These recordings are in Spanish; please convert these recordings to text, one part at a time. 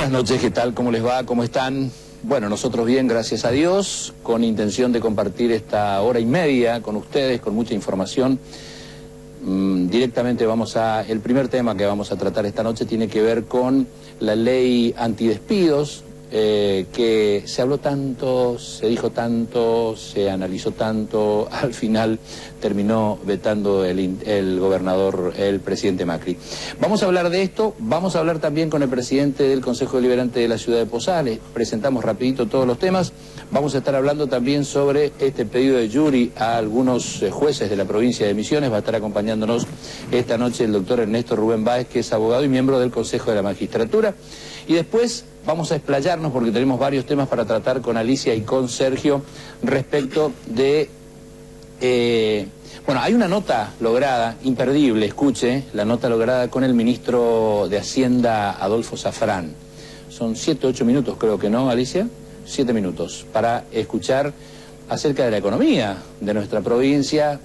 Buenas noches, ¿qué tal? ¿Cómo les va? ¿Cómo están? Bueno, nosotros bien, gracias a Dios, con intención de compartir esta hora y media con ustedes, con mucha información. Directamente el primer tema que vamos a tratar esta noche tiene que ver con la ley antidespidos, que se habló tanto, se dijo tanto, se analizó tanto, al final terminó vetando el gobernador, el presidente Macri. Vamos a hablar de esto, vamos a hablar también con el presidente del Consejo Deliberante de la ciudad de Posadas, presentamos rapidito todos los temas. Vamos a estar hablando también sobre este pedido de jury a algunos jueces de la provincia de Misiones. Va a estar acompañándonos esta noche el doctor Ernesto Rubén Báez, que es abogado y miembro del Consejo de la Magistratura. Y después vamos a explayarnos, porque tenemos varios temas para tratar con Alicia y con Sergio respecto de... bueno, hay una nota lograda, imperdible, escuche, la nota lograda con el ministro de Hacienda, Adolfo Safrán. Son 7 o 8 minutos, creo que, ¿no, Alicia? 7 minutos para escuchar acerca de la economía de nuestra provincia,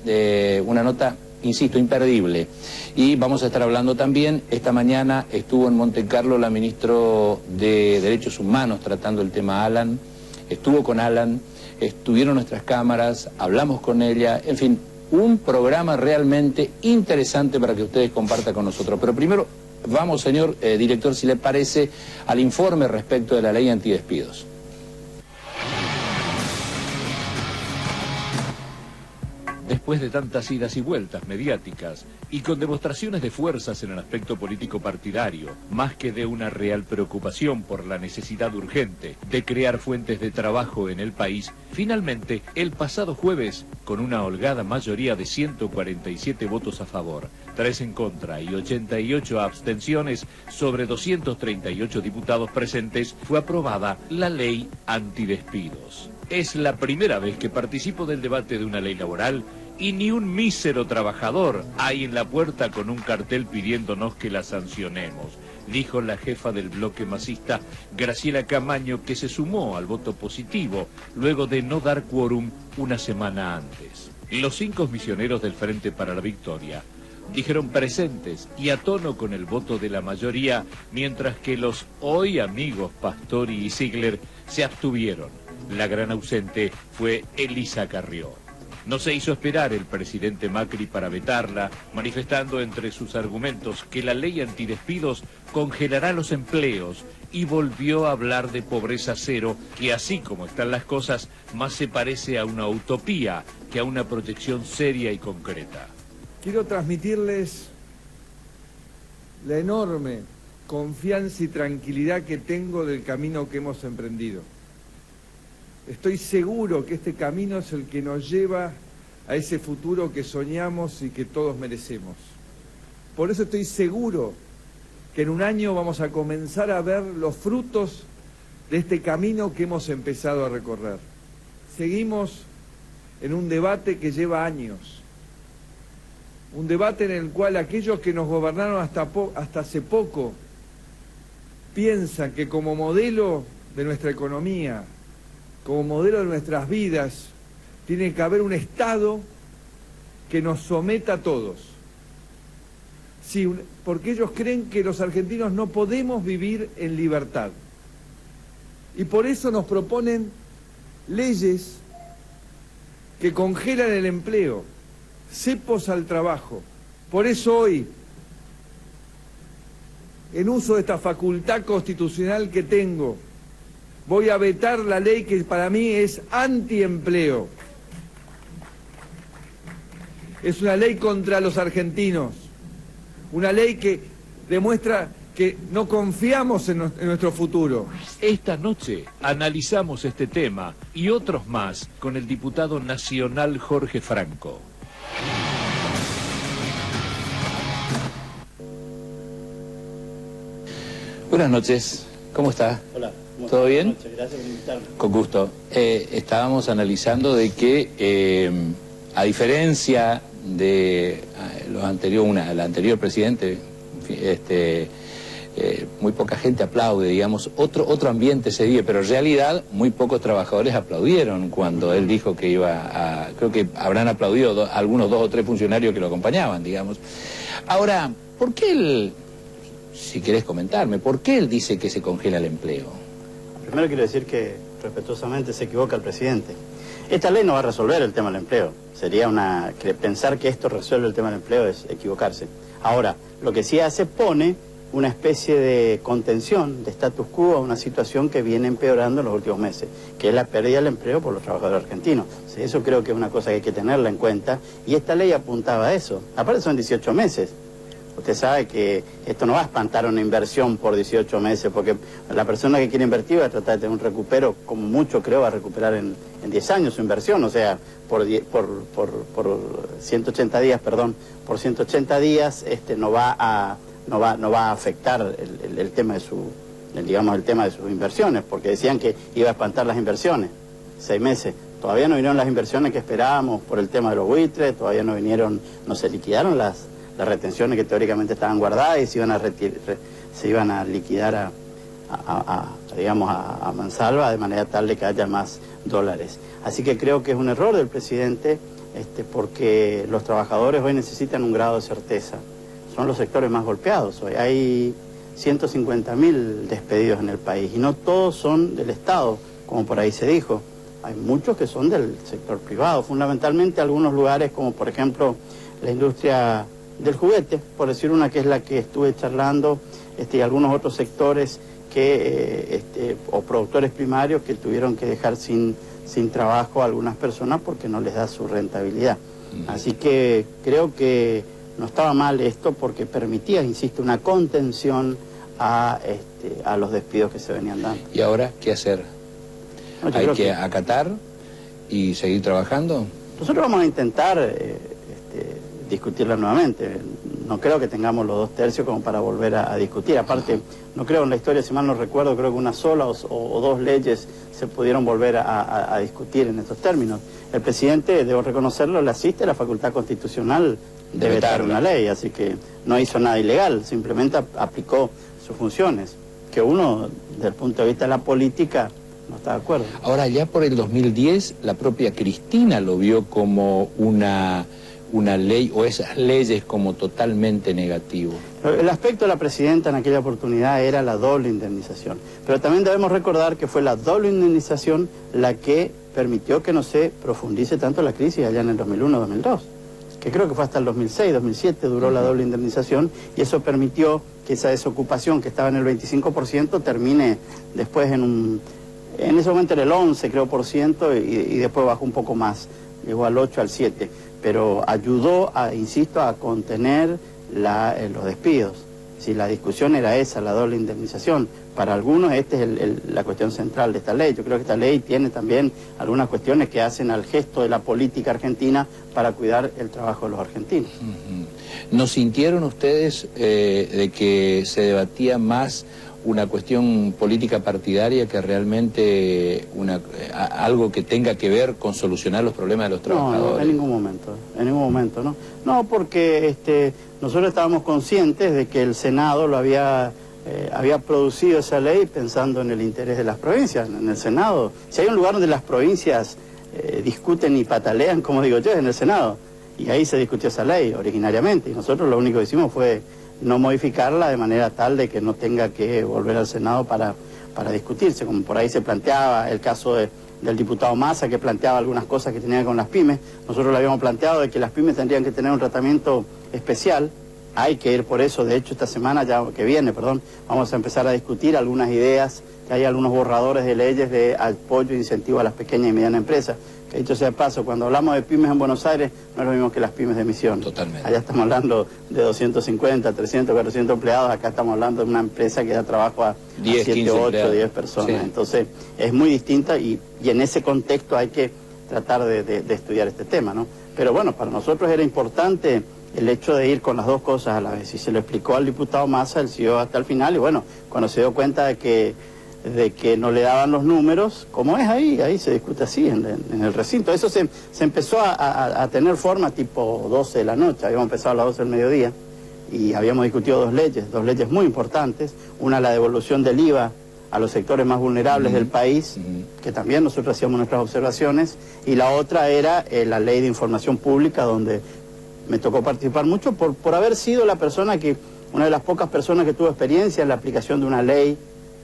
una nota, insisto, imperdible. Y vamos a estar hablando también, esta mañana estuvo en Monte Carlo la ministra de Derechos Humanos tratando el tema Alan, estuvo con Alan, estuvieron nuestras cámaras, hablamos con ella, en fin, un programa realmente interesante para que ustedes compartan con nosotros. Pero primero, vamos, señor director, si le parece, al informe respecto de la ley antidespidos. Después de tantas idas y vueltas mediáticas y con demostraciones de fuerzas en el aspecto político partidario, más que de una real preocupación por la necesidad urgente de crear fuentes de trabajo en el país, finalmente, el pasado jueves, con una holgada mayoría de 147 votos a favor, 3 en contra y 88 abstenciones sobre 238 diputados presentes, fue aprobada la ley antidespidos. Es la primera vez que participo del debate de una ley laboral y ni un mísero trabajador hay en la puerta con un cartel pidiéndonos que la sancionemos, dijo la jefa del bloque masista, Graciela Camaño, que se sumó al voto positivo luego de no dar quórum una semana antes. Los 5 misioneros del Frente para la Victoria dijeron presentes y a tono con el voto de la mayoría, mientras que los hoy amigos Pastori y Ziegler se abstuvieron. La gran ausente fue Elisa Carrió. No se hizo esperar el presidente Macri para vetarla, manifestando entre sus argumentos que la ley antidespidos congelará los empleos y volvió a hablar de pobreza cero, que así como están las cosas, más se parece a una utopía que a una proyección seria y concreta. Quiero transmitirles la enorme confianza y tranquilidad que tengo del camino que hemos emprendido. Estoy seguro que este camino es el que nos lleva a ese futuro que soñamos y que todos merecemos. Por eso estoy seguro que en un año vamos a comenzar a ver los frutos de este camino que hemos empezado a recorrer. Seguimos en un debate que lleva años, un debate en el cual aquellos que nos gobernaron hasta hace poco piensan que como modelo de nuestra economía, como modelo de nuestras vidas, tiene que haber un Estado que nos someta a todos. Sí, porque ellos creen que los argentinos no podemos vivir en libertad. Y por eso nos proponen leyes que congelan el empleo, cepos al trabajo. Por eso hoy, en uso de esta facultad constitucional que tengo, voy a vetar la ley que para mí es antiempleo. Es una ley contra los argentinos, una ley que demuestra que no confiamos en nuestro futuro. Esta noche analizamos este tema y otros más con el diputado nacional Jorge Franco. Buenas noches, ¿cómo está? Hola. ¿Todo bien? Buenas noches, gracias por invitarme. Con gusto. Estábamos analizando de que, a diferencia de el anterior presidente, muy poca gente aplaude, digamos, otro ambiente se vive, pero en realidad muy pocos trabajadores aplaudieron cuando él dijo que iba a... Creo que habrán aplaudido algunos 2 o 3 funcionarios que lo acompañaban, digamos. Ahora, ¿por qué si querés comentarme, ¿por qué él dice que se congela el empleo? Primero quiero decir que respetuosamente se equivoca el presidente. Esta ley no va a resolver el tema del empleo. Pensar que esto resuelve el tema del empleo es equivocarse. Ahora, lo que sí hace, pone una especie de contención, de status quo a una situación que viene empeorando en los últimos meses, que es la pérdida del empleo por los trabajadores argentinos. Eso creo que es una cosa que hay que tenerla en cuenta, y esta ley apuntaba a eso. Aparte son 18 meses. Usted sabe que esto no va a espantar una inversión por 18 meses, porque la persona que quiere invertir va a tratar de tener un recupero, como mucho creo va a recuperar en 10 años su inversión, o sea, por 180 días, por 180 días no va a afectar el tema de el tema de sus inversiones, porque decían que iba a espantar las inversiones. 6 meses. Todavía no vinieron las inversiones que esperábamos por el tema de los buitres, todavía no se liquidaron las retenciones que teóricamente estaban guardadas y se iban a liquidar a mansalva, de manera tal de que haya más dólares. Así que creo que es un error del presidente, porque los trabajadores hoy necesitan un grado de certeza. Son los sectores más golpeados hoy. Hay 150.000 despedidos en el país y no todos son del Estado, como por ahí se dijo. Hay muchos que son del sector privado, fundamentalmente algunos lugares como por ejemplo la industria del juguete, por decir una que es la que estuve charlando, y algunos otros sectores o productores primarios que tuvieron que dejar sin trabajo a algunas personas porque no les da su rentabilidad. Así que creo que no estaba mal esto porque permitía, insisto, una contención a los despidos que se venían dando. ¿Y ahora qué hacer? No, ¿Hay que acatar y seguir trabajando? Nosotros vamos a intentar discutirla nuevamente. No creo que tengamos los 2 tercios como para volver a discutir. Aparte, no creo en la historia, si mal no recuerdo, creo que una sola o 2 leyes se pudieron volver a discutir en estos términos. El presidente, debo reconocerlo, le asiste a la facultad constitucional de vetar una ley, así que no hizo nada ilegal, simplemente aplicó sus funciones, que uno, desde el punto de vista de la política, no está de acuerdo. Ahora, ya por el 2010, la propia Cristina lo vio como una ley, o esas leyes como totalmente negativo. El aspecto de la presidenta en aquella oportunidad era la doble indemnización, pero también debemos recordar que fue la doble indemnización la que permitió que no se profundice tanto la crisis allá en el 2001-2002, que creo que fue hasta el 2006-2007 duró la doble indemnización, y eso permitió que esa desocupación que estaba en el 25% termine después en ese momento era el 11 creo por ciento, y después bajó un poco más, llegó al 8, al 7, pero ayudó, insisto, a contener los despidos. Si la discusión era esa, la doble indemnización, para algunos esta es la cuestión central de esta ley. Yo creo que esta ley tiene también algunas cuestiones que hacen al gesto de la política argentina para cuidar el trabajo de los argentinos. ¿No sintieron ustedes de que se debatía más una cuestión política partidaria que realmente algo que tenga que ver con solucionar los problemas de los trabajadores? No, en ningún momento, ¿no? No, porque nosotros estábamos conscientes de que el Senado había producido esa ley pensando en el interés de las provincias. En el Senado, si hay un lugar donde las provincias discuten y patalean, como digo yo, es en el Senado, y ahí se discutió esa ley originariamente, y nosotros lo único que hicimos fue no modificarla de manera tal de que no tenga que volver al Senado para discutirse, como por ahí se planteaba el caso del diputado Massa, que planteaba algunas cosas que tenían que ver con las pymes. Nosotros le habíamos planteado de que las pymes tendrían que tener un tratamiento especial. Hay que ir por eso, de hecho esta semana que viene, vamos a empezar a discutir algunas ideas, que hay algunos borradores de leyes de apoyo e incentivo a las pequeñas y medianas empresas. Que dicho sea de paso, cuando hablamos de pymes en Buenos Aires, no es lo mismo que las pymes de Misiones. Totalmente. Allá estamos hablando de 250, 300, 400 empleados, acá estamos hablando de una empresa que da trabajo a 10, 7, 8, empleados. 10 personas. Sí. Entonces, es muy distinta y en ese contexto hay que tratar de estudiar este tema, ¿no? Pero bueno, para nosotros era importante el hecho de ir con las dos cosas a la vez. Y se lo explicó al diputado Massa, él siguió hasta el final, y bueno, cuando se dio cuenta de que no le daban los números, como es ahí se discute así en el recinto. Eso se empezó a tener forma tipo 12 de la noche, habíamos empezado a las 12 del mediodía, y habíamos discutido dos leyes muy importantes, una la devolución del IVA a los sectores más vulnerables del país, que también nosotros hacíamos nuestras observaciones, y la otra era la ley de información pública, donde me tocó participar mucho por haber sido la persona que una de las pocas personas que tuvo experiencia en la aplicación de una ley,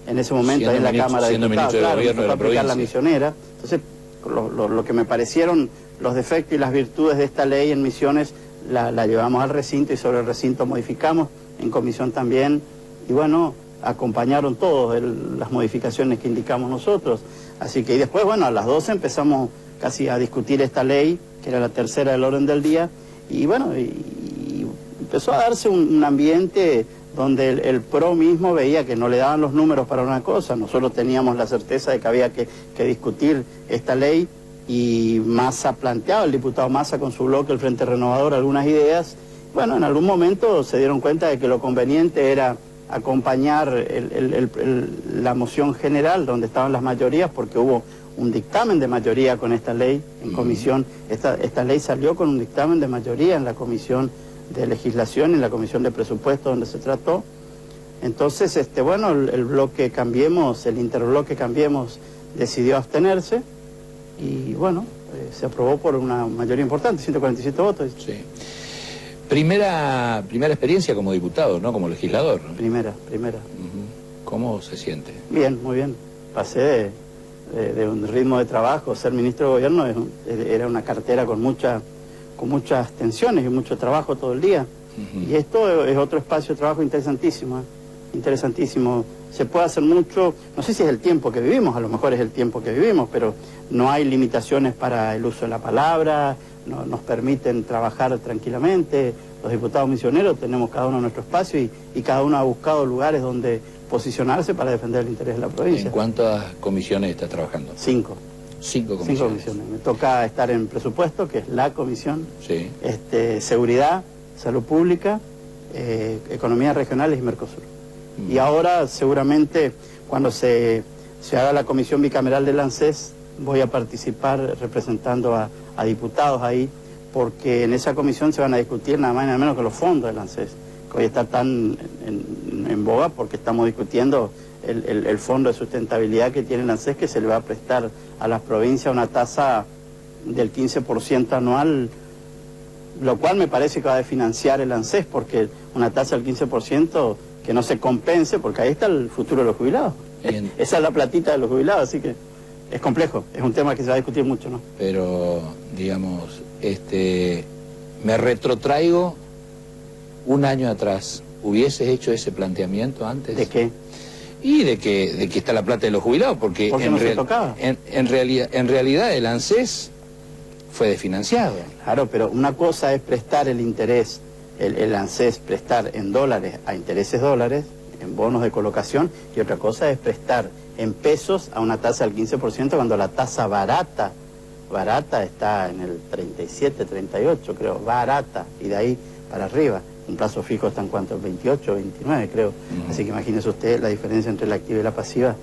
en ese momento ahí en la Cámara de Diputados, claro, me tocó aplicar la misionera. Entonces, lo que me parecieron los defectos y las virtudes de esta ley en Misiones, la llevamos al recinto y sobre el recinto modificamos, en comisión también, y bueno, acompañaron todos las modificaciones que indicamos nosotros. Así que, y después, bueno, a las 12 empezamos casi a discutir esta ley, que era la tercera del orden del día, y bueno, y empezó a darse un ambiente donde el PRO mismo veía que no le daban los números para una cosa. Nosotros teníamos la certeza de que había que discutir esta ley, y Massa planteaba, el diputado Massa con su bloque, el Frente Renovador, algunas ideas. Bueno, en algún momento se dieron cuenta de que lo conveniente era acompañar la moción general donde estaban las mayorías, porque hubo un dictamen de mayoría con esta ley en comisión. Esta ley salió con un dictamen de mayoría en la Comisión de Legislación y en la Comisión de Presupuestos donde se trató. Entonces, bueno, el bloque Cambiemos, el interbloque Cambiemos decidió abstenerse y bueno, se aprobó por una mayoría importante, 147 votos. Sí. Primera experiencia como diputado, ¿no? Como legislador. Primera. ¿Cómo se siente? Bien, muy bien. Pasé de un ritmo de trabajo, ser ministro de gobierno era una cartera con muchas tensiones y mucho trabajo todo el día. Y esto es otro espacio de trabajo interesantísimo, interesantísimo. Se puede hacer mucho, no sé si es el tiempo que vivimos, a lo mejor es el tiempo que vivimos, pero no hay limitaciones para el uso de la palabra, nos permiten trabajar tranquilamente. Los diputados misioneros tenemos cada uno nuestro espacio y cada uno ha buscado lugares donde posicionarse para defender el interés de la provincia. ¿En cuántas comisiones está trabajando? 5. 5 comisiones. 5 comisiones. Me toca estar en presupuesto, que es la comisión, sí. Seguridad, salud pública, economía regionales y Mercosur. Y ahora seguramente cuando se haga la comisión bicameral del ANSES voy a participar representando a diputados ahí, porque en esa comisión se van a discutir nada más y nada menos que los fondos del ANSES, que hoy está tan en boga porque estamos discutiendo el fondo de sustentabilidad que tiene el ANSES, que se le va a prestar a las provincias una tasa del 15% anual, lo cual me parece que va a financiar el ANSES, porque una tasa del 15% que no se compense, porque ahí está el futuro de los jubilados. Esa es la platita de los jubilados, así que es complejo, es un tema que se va a discutir mucho, ¿no? Pero, digamos, me retrotraigo un año atrás. ¿Hubieses hecho ese planteamiento antes? ¿De qué? Y de que está la plata de los jubilados, porque no se tocaba. En realidad el ANSES fue desfinanciado. Claro, pero una cosa es prestar el interés, el ANSES prestar en dólares a intereses dólares, en bonos de colocación, y otra cosa es prestar en pesos a una tasa del 15% cuando la tasa barata está en el 37, 38, creo, barata, y de ahí para arriba. Un plazo fijo está en cuanto al 28, 29, creo. Así que imagínese usted la diferencia entre la activa y la pasiva,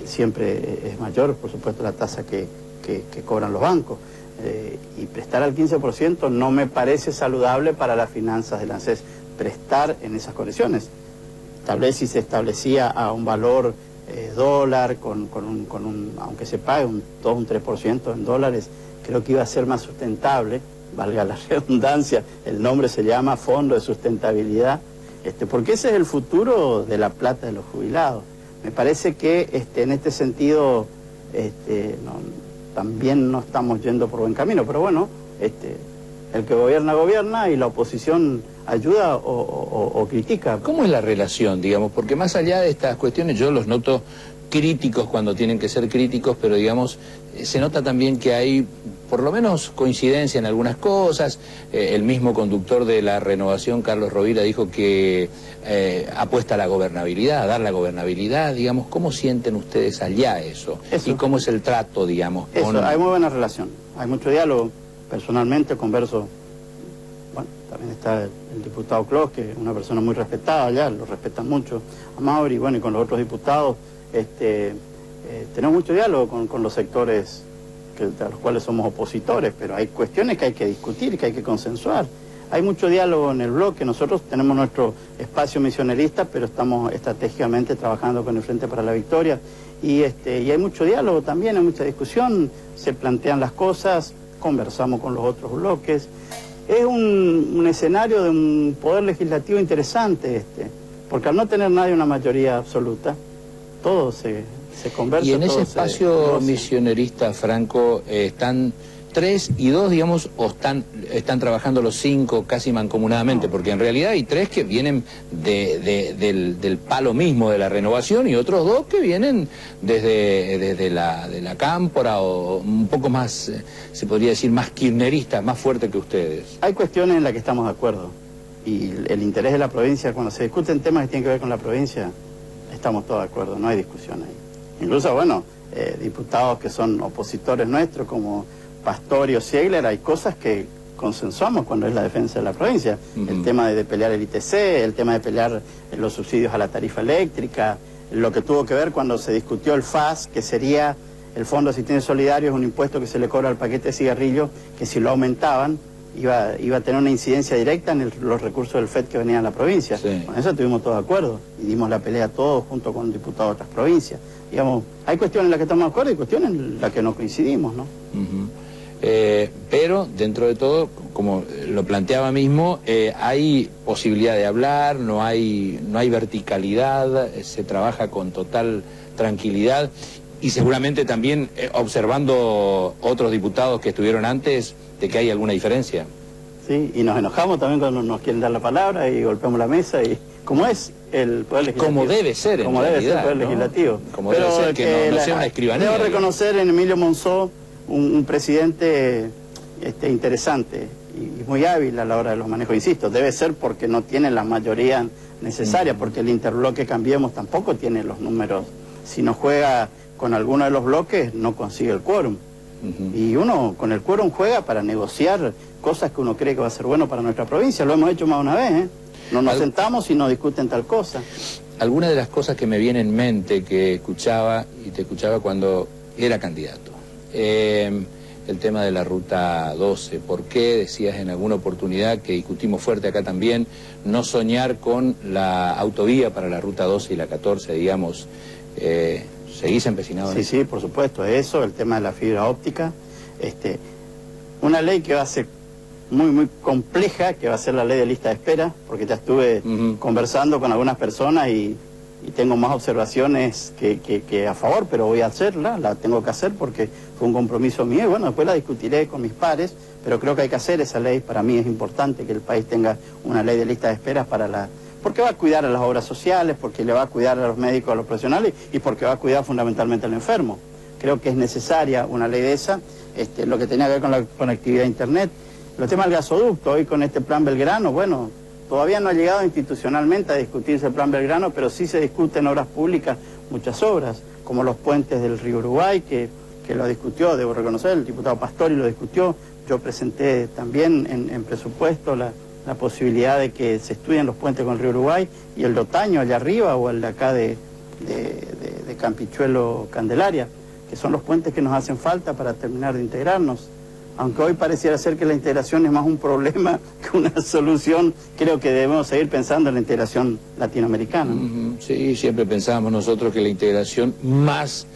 siempre es mayor, por supuesto, la tasa que cobran los bancos. Y prestar al 15% no me parece saludable para las finanzas del ANSES, prestar en esas condiciones. Tal vez si se establecía a un valor dólar, aunque se pague todo un 3% en dólares, creo que iba a ser más sustentable, valga la redundancia, el nombre se llama Fondo de Sustentabilidad, porque ese es el futuro de la plata de los jubilados. Me parece que en este sentido también no estamos yendo por buen camino, pero bueno, el que gobierna y la oposición ayuda o critica. ¿Cómo es la relación, digamos? Porque más allá de estas cuestiones, yo los noto críticos cuando tienen que ser críticos, pero digamos, se nota también que hay por lo menos coincidencia en algunas cosas. El mismo conductor de la Renovación, Carlos Rovira, dijo que apuesta a la gobernabilidad, a dar la gobernabilidad, digamos. ¿Cómo sienten ustedes allá eso? ¿Y cómo es el trato, digamos? Hay muy buena relación, hay mucho diálogo. Personalmente converso, bueno, también está el diputado Clos, que es una persona muy respetada allá, lo respetan mucho a Mauri, bueno, y con los otros diputados, tenemos mucho diálogo con los sectores a los cuales somos opositores, pero hay cuestiones que hay que discutir, que hay que consensuar. Hay mucho diálogo en el bloque, nosotros tenemos nuestro espacio misionerista, pero estamos estratégicamente trabajando con el Frente para la Victoria, y hay mucho diálogo también, hay mucha discusión, se plantean las cosas, conversamos con los otros bloques, es un escenario de un poder legislativo interesante porque al no tener nadie una mayoría absoluta, todo se conversa. Y en ese espacio misionerista, Franco, están 3 y 2, digamos, o están trabajando los 5 casi mancomunadamente, porque en realidad hay 3 que vienen del palo mismo de la renovación y otros 2 que vienen de la cámpora o un poco más, se podría decir, más kirchneristas, más fuerte que ustedes. Hay cuestiones en las que estamos de acuerdo y el interés de la provincia, cuando se discuten temas que tienen que ver con la provincia, estamos todos de acuerdo, no hay discusión ahí. Incluso, bueno, diputados que son opositores nuestros como Pastori o Ziegler, hay cosas que consensuamos cuando es la defensa de la provincia. El tema de pelear el ITC, el tema de pelear los subsidios a la tarifa eléctrica, lo que tuvo que ver cuando se discutió el FAS, que sería el Fondo de Asistencia Solidario, es un impuesto que se le cobra al paquete de cigarrillos, que si lo aumentaban iba a tener una incidencia directa en los recursos del FED que venían a la provincia. Sí. Con eso estuvimos todos de acuerdo y dimos la pelea todos junto con diputados de otras provincias. Digamos, hay cuestiones en las que estamos de acuerdo y cuestiones en las que no coincidimos, ¿no? Pero dentro de todo, como lo planteaba mismo, hay posibilidad de hablar, no hay verticalidad, se trabaja con total tranquilidad y seguramente también observando otros diputados que estuvieron antes, de que hay alguna diferencia. Sí, y nos enojamos también cuando nos quieren dar la palabra y golpeamos la mesa y como es el Poder Legislativo. Como debe ser, como debe ser el Poder Legislativo. Como debe ser, que no sea una escribanía. Debo reconocer en Emilio Monzó un presidente interesante y muy hábil a la hora de los manejos. Insisto, debe ser porque no tiene la mayoría necesaria, porque el interbloque Cambiemos tampoco tiene los números. Si no juega con alguno de los bloques, no consigue el quórum. Y uno con el quórum juega para negociar cosas que uno cree que va a ser bueno para nuestra provincia. Lo hemos hecho más una vez, ¿eh? No nos sentamos y no discuten tal cosa. Alguna de las cosas que me viene en mente que escuchaba, y te escuchaba cuando era candidato, el tema de la Ruta 12. ¿Por qué decías en alguna oportunidad, que discutimos fuerte acá también, no soñar con la autovía para la Ruta 12 y la 14, digamos? ¿Seguís empecinado en eso? Sí, por supuesto, eso, el tema de la fibra óptica, una ley que va a ser muy compleja, que va a ser la ley de lista de espera, porque ya estuve conversando con algunas personas y tengo más observaciones que a favor, pero voy a hacerla, la tengo que hacer porque fue un compromiso mío y bueno, después la discutiré con mis pares, pero creo que hay que hacer esa ley. Para mí es importante que el país tenga una ley de lista de esperas porque va a cuidar a las obras sociales, porque le va a cuidar a los médicos, a los profesionales y porque va a cuidar fundamentalmente al enfermo. Creo que es necesaria una ley de esa. Lo que tenía que ver con la conectividad a Internet, los temas del gasoducto, hoy con este plan Belgrano, bueno, todavía no ha llegado institucionalmente a discutirse el plan Belgrano, pero sí se discute en obras públicas muchas obras, como los puentes del río Uruguay, que lo discutió, debo reconocer, el diputado Pastori lo discutió. Yo presenté también en presupuesto la posibilidad de que se estudien los puentes con el río Uruguay y el de Otaño allá arriba o el de acá de Campichuelo Candelaria, que son los puentes que nos hacen falta para terminar de integrarnos. Aunque hoy pareciera ser que la integración es más un problema que una solución, creo que debemos seguir pensando en la integración latinoamericana, ¿no? Sí, siempre pensábamos nosotros que la integración más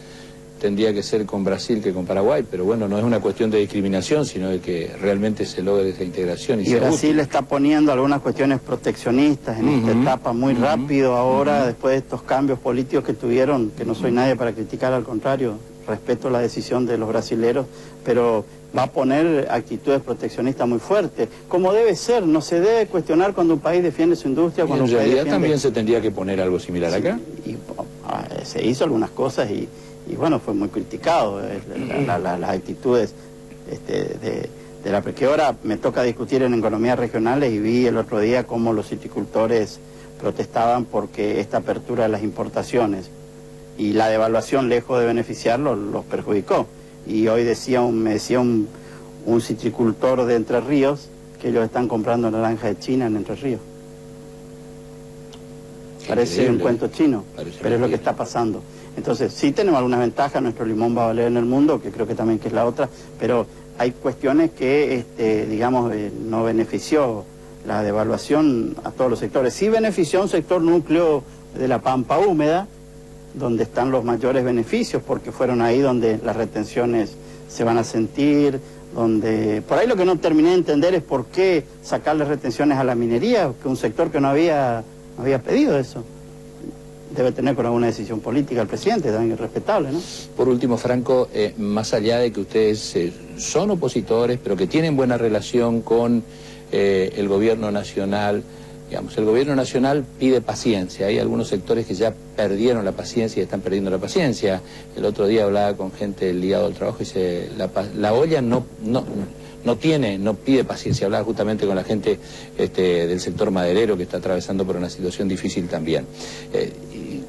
tendría que ser con Brasil que con Paraguay, pero bueno, no es una cuestión de discriminación, sino de que realmente se logre esa integración. Y Brasil está poniendo algunas cuestiones proteccionistas en esta etapa muy rápido ahora, después de estos cambios políticos que tuvieron, que no soy nadie para criticar, al contrario, respeto la decisión de los brasileros, pero va a poner actitudes proteccionistas muy fuertes, como debe ser. No se debe cuestionar cuando un país defiende su industria. Cuando en realidad también se tendría que poner algo similar acá. Y se hizo algunas cosas y bueno, fue muy criticado las actitudes de la... Que ahora me toca discutir en economías regionales y vi el otro día cómo los citricultores protestaban porque esta apertura de las importaciones y la devaluación, lejos de beneficiarlos, los perjudicó. Y hoy me decía un citricultor de Entre Ríos que ellos están comprando naranja de China en Entre Ríos. Parece un cuento chino, pero es lo que está pasando. Entonces, sí tenemos algunas ventajas, nuestro limón va a valer en el mundo, que creo que también que es la otra, pero hay cuestiones que, digamos, no benefició la devaluación a todos los sectores. Sí benefició a un sector núcleo de la pampa húmeda, donde están los mayores beneficios, porque fueron ahí donde las retenciones se van a sentir, donde por ahí lo que no terminé de entender es por qué sacarle retenciones a la minería, que un sector que no había pedido eso. Debe tener con alguna decisión política el presidente, también es respetable, ¿no? Por último, Franco, más allá de que ustedes son opositores, pero que tienen buena relación con el gobierno nacional, digamos, el gobierno nacional pide paciencia. Hay algunos sectores que ya perdieron la paciencia y están perdiendo la paciencia. El otro día hablaba con gente ligada al trabajo y dice, la olla no pide paciencia. Hablaba justamente con la gente del sector maderero que está atravesando por una situación difícil también.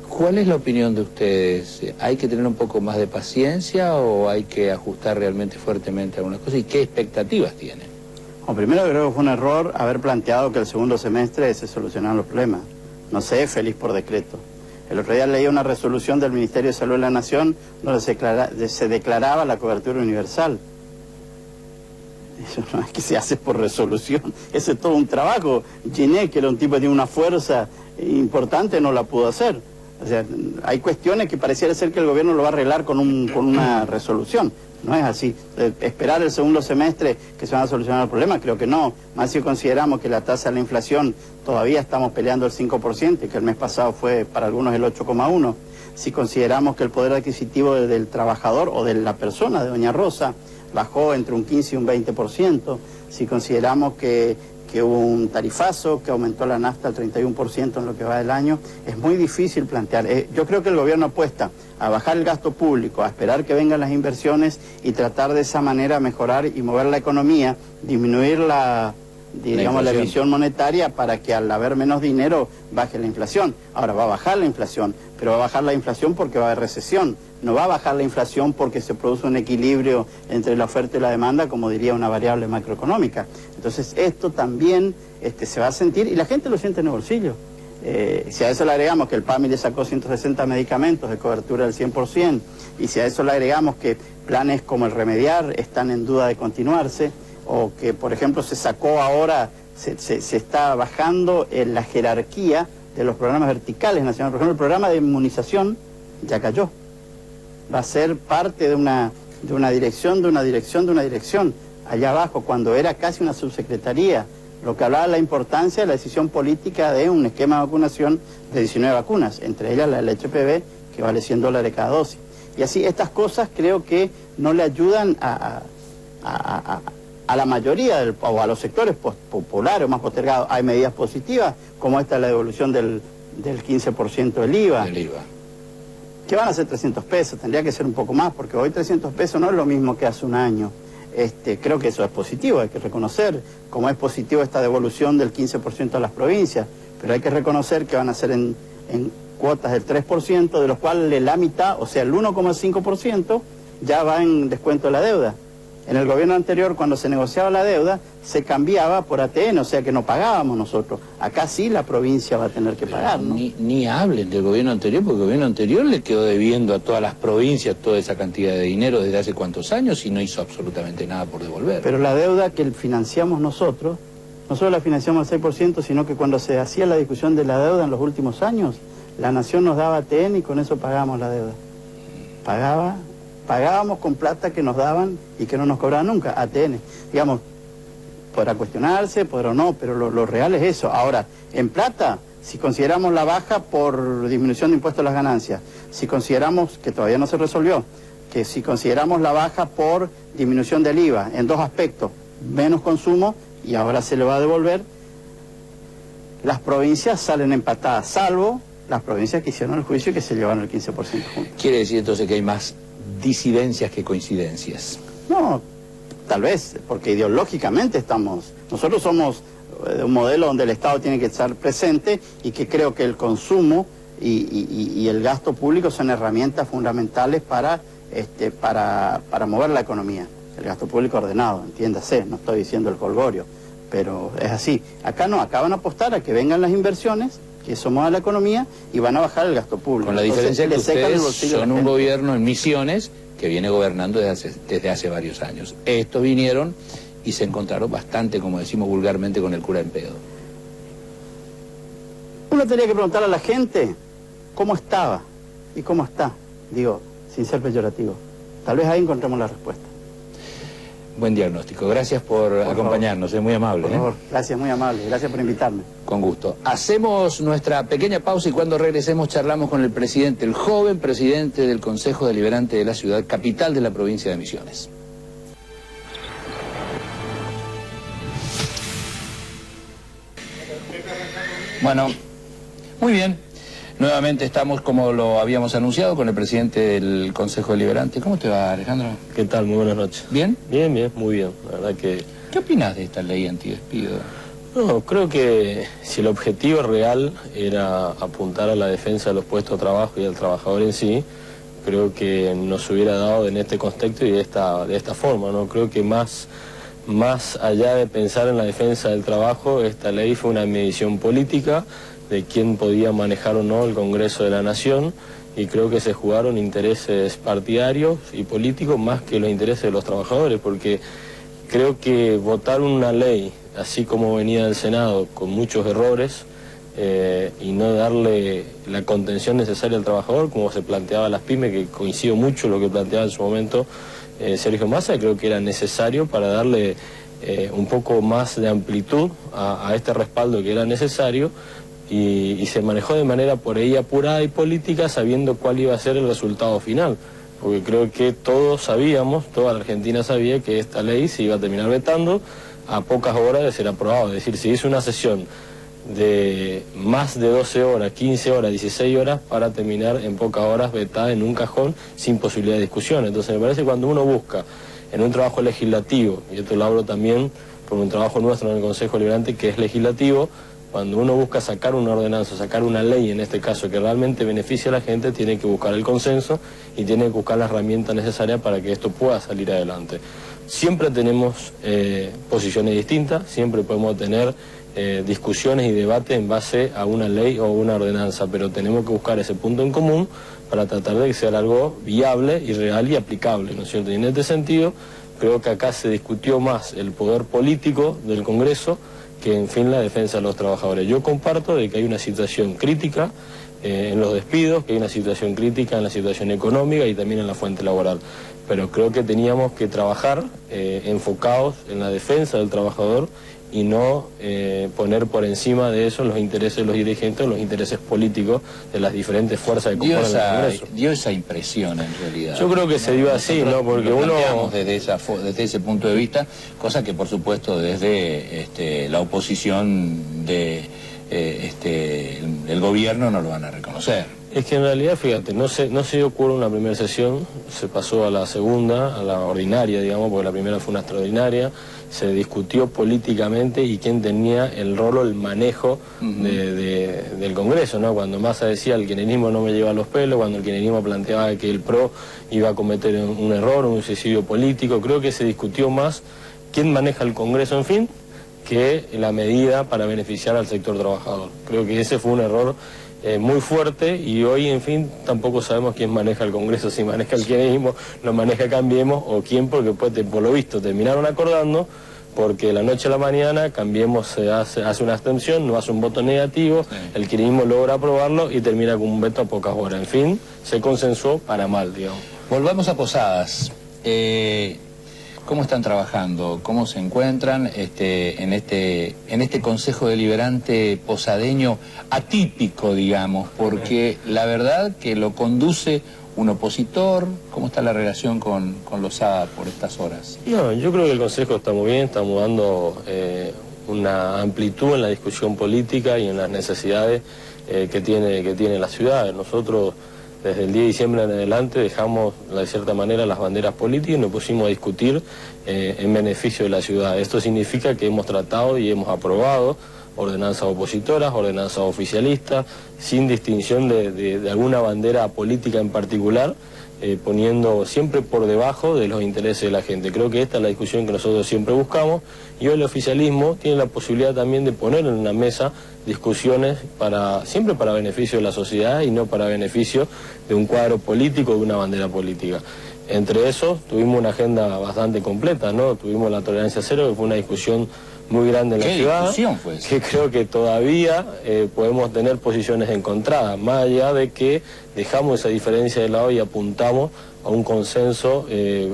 ¿Cuál es la opinión de ustedes? ¿Hay que tener un poco más de paciencia o hay que ajustar realmente fuertemente algunas cosas? ¿Y qué expectativas tienen? Bueno, primero creo que fue un error haber planteado que el segundo semestre se solucionaran los problemas. No sé, feliz por decreto. El otro día leí una resolución del Ministerio de Salud de la Nación donde se declaraba la cobertura universal. Eso no es que se hace por resolución, ese es todo un trabajo. Ginés, que era un tipo que tiene una fuerza importante, no la pudo hacer. O sea, hay cuestiones que pareciera ser que el gobierno lo va a arreglar con una resolución. No es así. Esperar el segundo semestre que se van a solucionar los problemas, creo que no. Más si consideramos que la tasa de la inflación todavía estamos peleando el 5%, y que el mes pasado fue para algunos el 8,1%. Si consideramos que el poder adquisitivo del trabajador o de la persona, de doña Rosa, bajó entre un 15 y un 20%, si consideramos que hubo un tarifazo, que aumentó la nafta al 31% en lo que va del año, es muy difícil plantear. Yo creo que el gobierno apuesta a bajar el gasto público, a esperar que vengan las inversiones y tratar de esa manera mejorar y mover la economía, disminuir la emisión monetaria para que al haber menos dinero baje la inflación. Ahora va a bajar la inflación, pero va a bajar la inflación porque va a haber recesión. No va a bajar la inflación porque se produce un equilibrio entre la oferta y la demanda, como diría una variable macroeconómica. Entonces esto también se va a sentir, y la gente lo siente en el bolsillo. Si a eso le agregamos que el PAMI le sacó 160 medicamentos de cobertura del 100%, y si a eso le agregamos que planes como el Remediar están en duda de continuarse, o que, por ejemplo, se sacó ahora, se está bajando en la jerarquía de los programas verticales nacionales. Por ejemplo, el programa de inmunización ya cayó. Va a ser parte de una dirección, allá abajo, cuando era casi una subsecretaría, lo que hablaba de la importancia de la decisión política de un esquema de vacunación de 19 vacunas, entre ellas la del HPV, que vale $100 cada dosis. Y así, estas cosas creo que no le ayudan a la mayoría, o a los sectores populares o más postergados. Hay medidas positivas, como esta, la devolución del 15% del IVA. Que van a ser 300 pesos, tendría que ser un poco más, porque hoy 300 pesos no es lo mismo que hace un año. Creo que eso es positivo, hay que reconocer, como es positivo esta devolución del 15% a las provincias, pero hay que reconocer que van a ser en cuotas del 3%, de los cuales la mitad, o sea el 1,5%, ya va en descuento de la deuda. En el gobierno anterior, cuando se negociaba la deuda, se cambiaba por ATN, o sea que no pagábamos nosotros. Acá sí la provincia va a tener que pagar, ¿no? Ni hablen del gobierno anterior, porque el gobierno anterior le quedó debiendo a todas las provincias toda esa cantidad de dinero desde hace cuántos años y no hizo absolutamente nada por devolver. Pero la deuda que financiamos nosotros, no solo la financiamos al 6%, sino que cuando se hacía la discusión de la deuda en los últimos años, la nación nos daba ATN y con eso pagábamos la deuda. Pagábamos con plata que nos daban y que no nos cobraban nunca, ATN. Digamos, podrá cuestionarse, podrá no, pero lo real es eso. Ahora, en plata, si consideramos la baja por disminución de impuestos a las ganancias, si consideramos, que todavía no se resolvió, que si consideramos la baja por disminución del IVA, en dos aspectos, menos consumo y ahora se le va a devolver, las provincias salen empatadas, salvo las provincias que hicieron el juicio y que se llevaron el 15% juntos. Quiere decir entonces que hay más disidencias que coincidencias. No, tal vez, porque ideológicamente nosotros somos un modelo donde el Estado tiene que estar presente y que creo que el consumo y el gasto público son herramientas fundamentales para mover la economía. El gasto público ordenado, entiéndase, no estoy diciendo el jolgorio, pero es así. Acá no, acá van a apostar a que vengan las inversiones, que eso mueva la economía y van a bajar el gasto público. Con la diferencia que ustedes son un gobierno en Misiones que viene gobernando desde hace varios años. Estos vinieron y se encontraron bastante, como decimos vulgarmente, con el cura en pedo. Uno tenía que preguntarle a la gente cómo estaba y cómo está, digo, sin ser peyorativo. Tal vez ahí encontremos la respuesta. Buen diagnóstico. Gracias por acompañarnos, es muy amable. Por favor, gracias, muy amable. Gracias por invitarme. Con gusto. Hacemos nuestra pequeña pausa y cuando regresemos charlamos con el presidente, el joven presidente del Consejo Deliberante de la ciudad capital de la provincia de Misiones. Bueno, muy bien. Nuevamente estamos, como lo habíamos anunciado, con el presidente del Consejo Deliberante. ¿Cómo te va, Alejandro? ¿Qué tal? Muy buenas noches. ¿Bien? Bien, bien, muy bien. La verdad que... ¿Qué opinas de esta ley antidespido? No, creo que si el objetivo real era apuntar a la defensa de los puestos de trabajo y al trabajador en sí, creo que nos hubiera dado en este contexto y de esta forma, ¿no? Creo que más allá de pensar en la defensa del trabajo, esta ley fue una medición política de quién podía manejar o no el Congreso de la Nación, y creo que se jugaron intereses partidarios y políticos más que los intereses de los trabajadores, porque creo que votar una ley así como venía del Senado con muchos errores y no darle la contención necesaria al trabajador, como se planteaba las pymes, que coincido mucho lo que planteaba en su momento Sergio Massa, creo que era necesario para darle un poco más de amplitud a este respaldo que era necesario. Y se manejó de manera por ahí apurada y política, sabiendo cuál iba a ser el resultado final. Porque creo que todos sabíamos, toda la Argentina sabía que esta ley se iba a terminar vetando a pocas horas de ser aprobado. Es decir, se hizo una sesión de más de 12 horas, 15 horas, 16 horas para terminar en pocas horas vetada en un cajón sin posibilidad de discusión. Entonces me parece que cuando uno busca en un trabajo legislativo, y esto lo hablo también por un trabajo nuestro en el Consejo Deliberante que es legislativo, cuando uno busca sacar una ordenanza, sacar una ley en este caso que realmente beneficie a la gente, tiene que buscar el consenso y tiene que buscar la herramienta necesaria para que esto pueda salir adelante. Siempre tenemos posiciones distintas, siempre podemos tener discusiones y debates en base a una ley o una ordenanza, pero tenemos que buscar ese punto en común para tratar de que sea algo viable y real y aplicable, ¿no es cierto? Y en este sentido, creo que acá se discutió más el poder político del Congreso que en fin la defensa de los trabajadores. Yo comparto de que hay una situación crítica en los despidos, que hay una situación crítica en la situación económica y también en la fuente laboral, pero creo que teníamos que trabajar enfocados en la defensa del trabajador y no poner por encima de eso los intereses de los dirigentes, los intereses políticos de las diferentes fuerzas que componen el Congreso. Dio esa impresión en realidad. Yo creo que se dio así, ¿no? Porque lo uno... desde ese punto de vista, cosa que por supuesto desde la oposición del gobierno no lo van a reconocer. Es que en realidad, fíjate, no se dio cuerda una primera sesión, se pasó a la segunda, a la ordinaria, digamos, porque la primera fue una extraordinaria, se discutió políticamente y quién tenía el rol o el manejo del Congreso, ¿no? Cuando Massa decía el kirchnerismo no me lleva a los pelos, cuando el kirchnerismo planteaba que el PRO iba a cometer un error, un suicidio político, creo que se discutió más quién maneja el Congreso, en fin, que la medida para beneficiar al sector trabajador. Creo que ese fue un error muy fuerte y hoy, en fin, tampoco sabemos quién maneja el Congreso, si maneja el kirchnerismo, lo maneja Cambiemos o quién, porque pues, por lo visto terminaron acordando porque de la noche a la mañana Cambiemos hace una abstención, no hace un voto negativo, sí. El kirchnerismo logra aprobarlo y termina con un veto a pocas horas. En fin, se consensuó para mal, digamos. Volvamos a Posadas. ¿Cómo están trabajando? ¿Cómo se encuentran en este Consejo Deliberante posadeño atípico, digamos? Porque la verdad que lo conduce un opositor. ¿Cómo está la relación con Lozada por estas horas? No, yo creo que el Consejo está muy bien, estamos dando una amplitud en la discusión política y en las necesidades que tiene la ciudad. Nosotros, desde el 10 de diciembre en adelante, dejamos de cierta manera las banderas políticas y nos pusimos a discutir en beneficio de la ciudad. Esto significa que hemos tratado y hemos aprobado ordenanzas opositoras, ordenanzas oficialistas, sin distinción de alguna bandera política en particular, poniendo siempre por debajo de los intereses de la gente. Creo que esta es la discusión que nosotros siempre buscamos y hoy el oficialismo tiene la posibilidad también de poner en una mesa discusiones siempre para beneficio de la sociedad y no para beneficio de un cuadro político o de una bandera política. Entre esos tuvimos una agenda bastante completa, ¿no? Tuvimos la tolerancia cero, que fue una discusión muy grande en la ciudad. ¿Qué discusión fue esa? Que creo que todavía podemos tener posiciones encontradas, más allá de que dejamos esa diferencia de lado y apuntamos a un consenso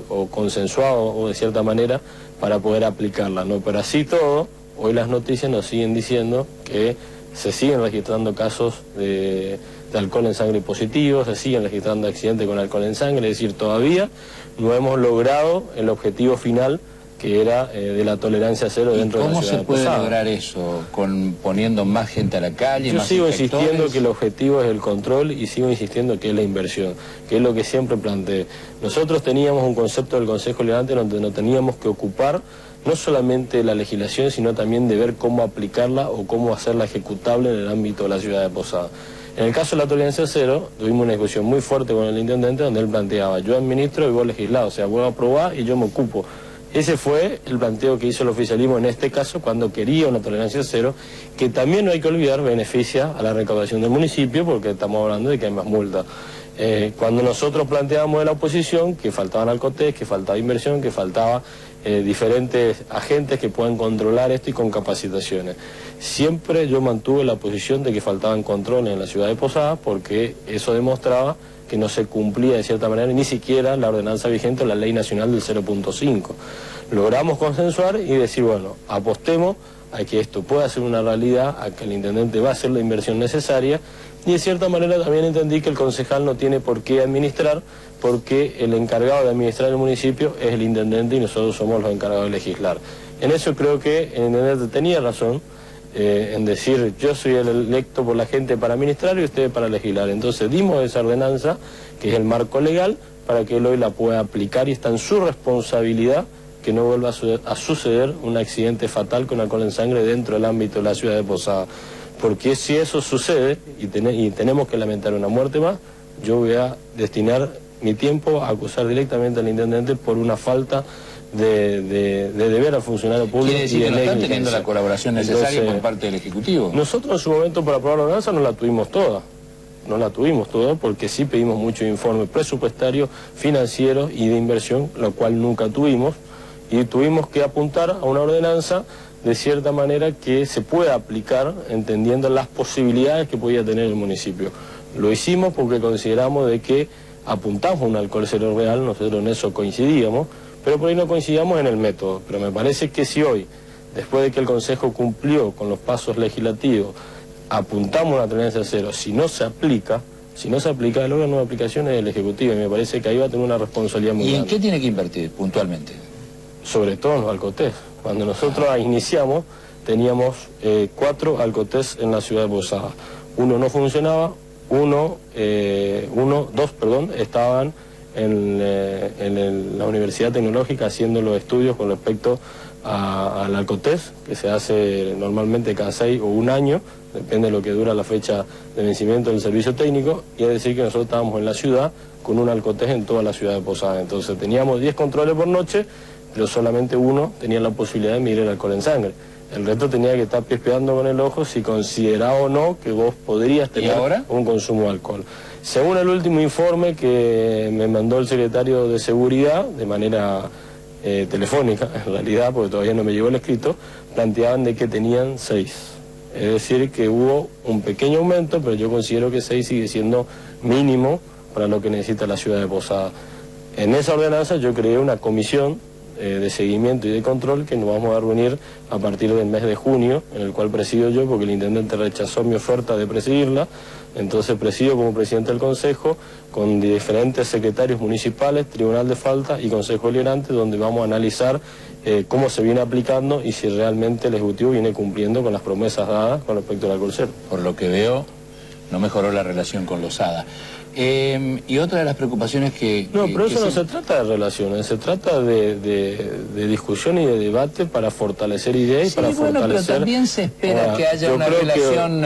o consensuado o de cierta manera para poder aplicarla, ¿no? Pero así todo, hoy las noticias nos siguen diciendo que se siguen registrando casos de alcohol en sangre positivos, se siguen registrando accidentes con alcohol en sangre, es decir, todavía no hemos logrado el objetivo final que era de la tolerancia cero dentro de la ciudad de Posada. ¿Cómo se puede lograr eso? ¿Poniendo más gente a la calle? Yo más sigo inspectores? insistiendo que el objetivo es el control y sigo insistiendo que es la inversión, que es lo que siempre planteé. Nosotros teníamos un concepto del Consejo Deliberante donde nos teníamos que ocupar no solamente de la legislación, sino también de ver cómo aplicarla o cómo hacerla ejecutable en el ámbito de la ciudad de Posada. En el caso de la tolerancia cero, tuvimos una discusión muy fuerte con el intendente donde él planteaba, yo administro y vos legislás, o sea, vos aprobás y yo me ocupo. Ese fue el planteo que hizo el oficialismo en este caso cuando quería una tolerancia cero, que también no hay que olvidar beneficia a la recaudación del municipio porque estamos hablando de que hay más multas. Cuando nosotros planteábamos de la oposición que faltaban alcotés, que faltaba inversión, que faltaba diferentes agentes que puedan controlar esto y con capacitaciones. Siempre yo mantuve la posición de que faltaban controles en la ciudad de Posadas porque eso demostraba que no se cumplía de cierta manera ni siquiera la ordenanza vigente o la ley nacional del 0.5. Logramos consensuar y decir, bueno, apostemos a que esto pueda ser una realidad, a que el intendente va a hacer la inversión necesaria y de cierta manera también entendí que el concejal no tiene por qué administrar porque el encargado de administrar el municipio es el intendente y nosotros somos los encargados de legislar. En eso creo que el intendente tenía razón en decir yo soy el electo por la gente para administrar y ustedes para legislar. Entonces dimos esa ordenanza que es el marco legal para que él hoy la pueda aplicar y está en su responsabilidad que no vuelva a suceder un accidente fatal con alcohol en sangre dentro del ámbito de la ciudad de Posada. Porque si eso sucede y tenemos que lamentar una muerte más, yo voy a destinar mi tiempo a acusar directamente al intendente por una falta de deber al funcionario público. ¿Quiere decir y que no de están negligencia. teniendo la colaboración necesaria Entonces, por parte del Ejecutivo? Nosotros en su momento para aprobar la ordenanza no la tuvimos toda. No la tuvimos toda porque sí pedimos mucho informe presupuestario, financiero y de inversión, lo cual nunca tuvimos. Y tuvimos que apuntar a una ordenanza de cierta manera que se pueda aplicar entendiendo las posibilidades que podía tener el municipio. Lo hicimos porque consideramos de que apuntamos a un alcohol cero real, nosotros en eso coincidíamos, pero por ahí no coincidíamos en el método. Pero me parece que si hoy, después de que el Consejo cumplió con los pasos legislativos, apuntamos a una tolerancia cero, si no se aplica, el órgano de aplicación es el Ejecutivo y me parece que ahí va a tener una responsabilidad muy ¿Y en grande. qué tiene que invertir puntualmente? Sobre todo en los alcotés. Cuando nosotros iniciamos teníamos 4 alcotés en la ciudad de Posada. Uno no funcionaba, dos estaban en la Universidad Tecnológica haciendo los estudios con respecto al alcotés, que se hace normalmente cada 6 o 1 año, depende de lo que dura la fecha de vencimiento del servicio técnico, y es decir que nosotros estábamos en la ciudad con un alcotés en toda la ciudad de Posada. Entonces teníamos 10 controles por noche, pero solamente uno tenía la posibilidad de medir el alcohol en sangre. El resto tenía que estar pispeando con el ojo si consideraba o no que vos podrías tener un consumo de alcohol. Según el último informe que me mandó el secretario de Seguridad, de manera telefónica en realidad, porque todavía no me llegó el escrito, planteaban de que tenían 6. Es decir, que hubo un pequeño aumento, pero yo considero que 6 sigue siendo mínimo para lo que necesita la ciudad de Posada. En esa ordenanza yo creé una comisión de seguimiento y de control que nos vamos a reunir a partir del mes de junio, en el cual presido yo porque el intendente rechazó mi oferta de presidirla. Entonces presido como presidente del Consejo con diferentes secretarios municipales, Tribunal de Falta y Consejo Deliberante, donde vamos a analizar cómo se viene aplicando y si realmente el Ejecutivo viene cumpliendo con las promesas dadas con respecto al alcohol cero. Por lo que veo, no mejoró la relación con Lozada. Y otra de las preocupaciones que... No, pero eso no se trata de relaciones, se trata de discusión y de debate para fortalecer ideas y para fortalecer... pero también se espera que haya una relación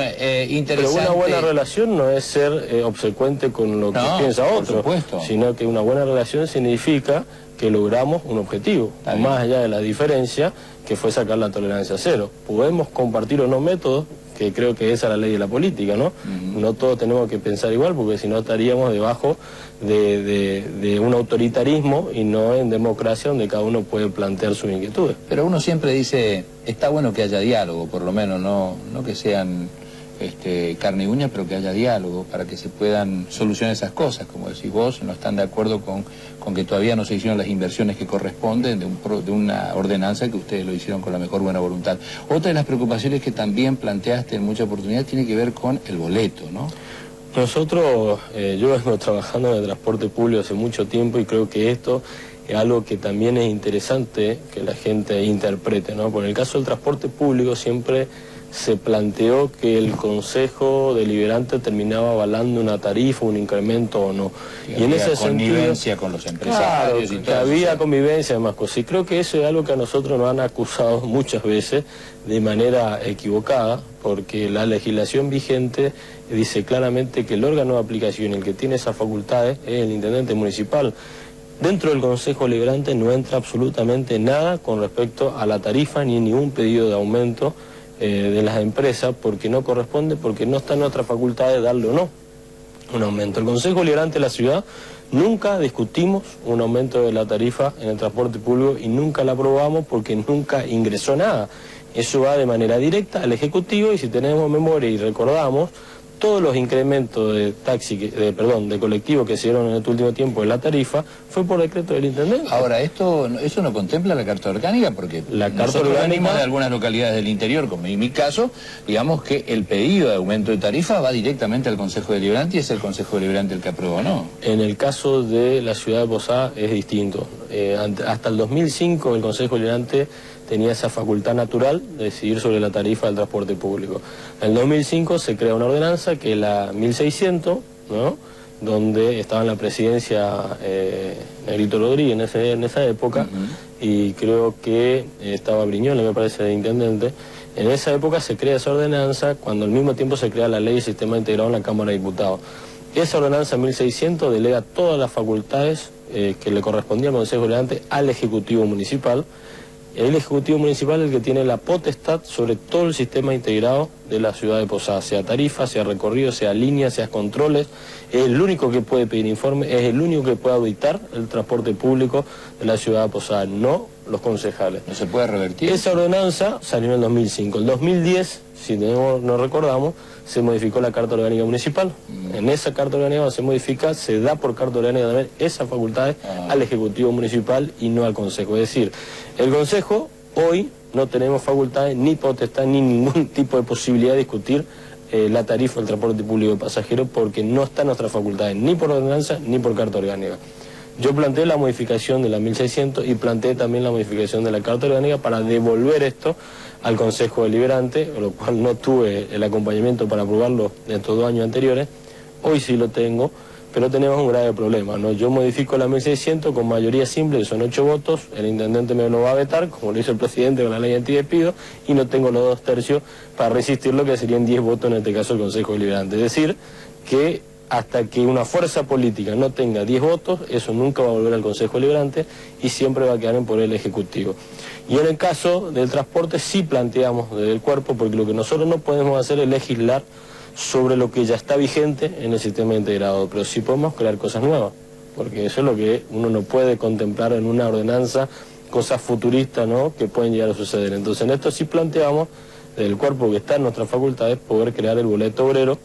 interesante. Pero una buena relación no es ser obsecuente con lo que piensa otro, sino que una buena relación significa que logramos un objetivo, más allá de la diferencia que fue sacar la tolerancia cero. Podemos compartir o no métodos, que creo que esa es la ley de la política, ¿no? No todos tenemos que pensar igual, porque si no estaríamos debajo de un autoritarismo y no en democracia donde cada uno puede plantear sus inquietudes. Pero uno siempre dice, está bueno que haya diálogo, por lo menos, no que sean carne y uña, pero que haya diálogo para que se puedan solucionar esas cosas. Como decís vos, no están de acuerdo con que todavía no se hicieron las inversiones que corresponden de una ordenanza que ustedes lo hicieron con la mejor buena voluntad. Otra de las preocupaciones que también planteaste en mucha oportunidad tiene que ver con el boleto, ¿no? Nosotros, yo vengo trabajando en el transporte público hace mucho tiempo y creo que esto es algo que también es interesante que la gente interprete, ¿no? Por el caso del transporte público siempre se planteó que el Consejo Deliberante terminaba avalando una tarifa, un incremento o no. Y en ese connivencia con los empresarios, claro, y todo que había eso. Convivencia, además cosas. Y creo que eso es algo que a nosotros nos han acusado muchas veces de manera equivocada, porque la legislación vigente dice claramente que el órgano de aplicación, el que tiene esas facultades, es el intendente municipal. Dentro del Consejo Deliberante no entra absolutamente nada con respecto a la tarifa ni ningún pedido de aumento de las empresas, porque no corresponde, porque no está en nuestra facultad de darle o no un aumento. El Consejo Deliberante de la ciudad nunca discutimos un aumento de la tarifa en el transporte público y nunca la aprobamos porque nunca ingresó nada. Eso va de manera directa al Ejecutivo y si tenemos memoria y recordamos, todos los incrementos de de colectivos que se dieron en este último tiempo de la tarifa fue por decreto del intendente. Ahora, eso no contempla la Carta Orgánica, porque la Carta nosotros Orgánica venimos de algunas localidades del interior, como en mi caso, digamos que el pedido de aumento de tarifa va directamente al Consejo Deliberante y es el Consejo Deliberante el que aprueba, ¿no? En el caso de la ciudad de Posada es distinto. Hasta el 2005 el Consejo Deliberante tenía esa facultad natural de decidir sobre la tarifa del transporte público. En el 2005 se crea una ordenanza que es la 1600, ¿no? Donde estaba en la presidencia Negrito Rodríguez en esa época, y creo que estaba Briñoles, me parece, de intendente. En esa época se crea esa ordenanza, cuando al mismo tiempo se crea la ley de sistema integrado en la Cámara de Diputados. Esa ordenanza 1600 delega todas las facultades que le correspondían al Consejo Deliberante al Ejecutivo Municipal. El Ejecutivo Municipal es el que tiene la potestad sobre todo el sistema integrado de la ciudad de Posada, sea tarifa, sea recorrido, sea línea, sea controles. Es el único que puede pedir informe, es el único que puede auditar el transporte público de la ciudad de Posada, no los concejales. ¿No se puede revertir? Esa ordenanza salió en el 2005. En el 2010, si nos recordamos, se modificó la Carta Orgánica Municipal. En esa Carta Orgánica se modifica, se da por Carta Orgánica también esas facultades al Ejecutivo Municipal y no al Consejo. Es decir, el Consejo hoy no tenemos facultades ni potestad ni ningún tipo de posibilidad de discutir la tarifa del transporte público de pasajeros porque no está en nuestras facultades ni por ordenanza ni por Carta Orgánica. Yo planteé la modificación de la 1600 y planteé también la modificación de la Carta Orgánica para devolver esto al Consejo Deliberante, lo cual no tuve el acompañamiento para aprobarlo en estos 2 años anteriores. Hoy sí lo tengo, pero tenemos un grave problema, ¿no? Yo modifico la 1600 con mayoría simple, que son 8 votos, el intendente me lo va a vetar, como lo hizo el presidente con la ley antidespido, y no tengo los 2 tercios para resistir lo que serían 10 votos, en este caso el Consejo Deliberante. Es decir, que hasta que una fuerza política no tenga 10 votos, eso nunca va a volver al Consejo Deliberante y siempre va a quedar en poder el Ejecutivo. Y en el caso del transporte sí planteamos desde el cuerpo, porque lo que nosotros no podemos hacer es legislar sobre lo que ya está vigente en el sistema integrado, pero sí podemos crear cosas nuevas, porque eso es lo que uno no puede contemplar en una ordenanza, cosas futuristas, ¿no?, que pueden llegar a suceder. Entonces en esto sí planteamos desde el cuerpo que está en nuestras facultades poder crear el boleto obrero,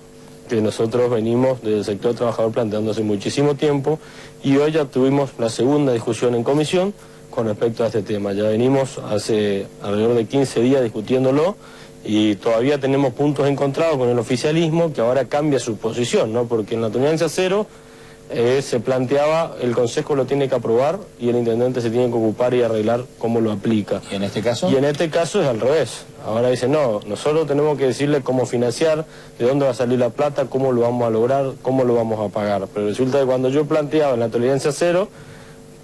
que nosotros venimos del sector trabajador planteando hace muchísimo tiempo, y hoy ya tuvimos la segunda discusión en comisión con respecto a este tema. Ya venimos hace alrededor de 15 días discutiéndolo y todavía tenemos puntos encontrados con el oficialismo, que ahora cambia su posición, ¿no? Porque en la tolerancia cero se planteaba el Consejo lo tiene que aprobar y el intendente se tiene que ocupar y arreglar cómo lo aplica. ¿Y en este caso? Y en este caso es al revés. Ahora dicen, no, nosotros tenemos que decirle cómo financiar, de dónde va a salir la plata, cómo lo vamos a lograr, cómo lo vamos a pagar. Pero resulta que cuando yo planteaba en la tolerancia cero,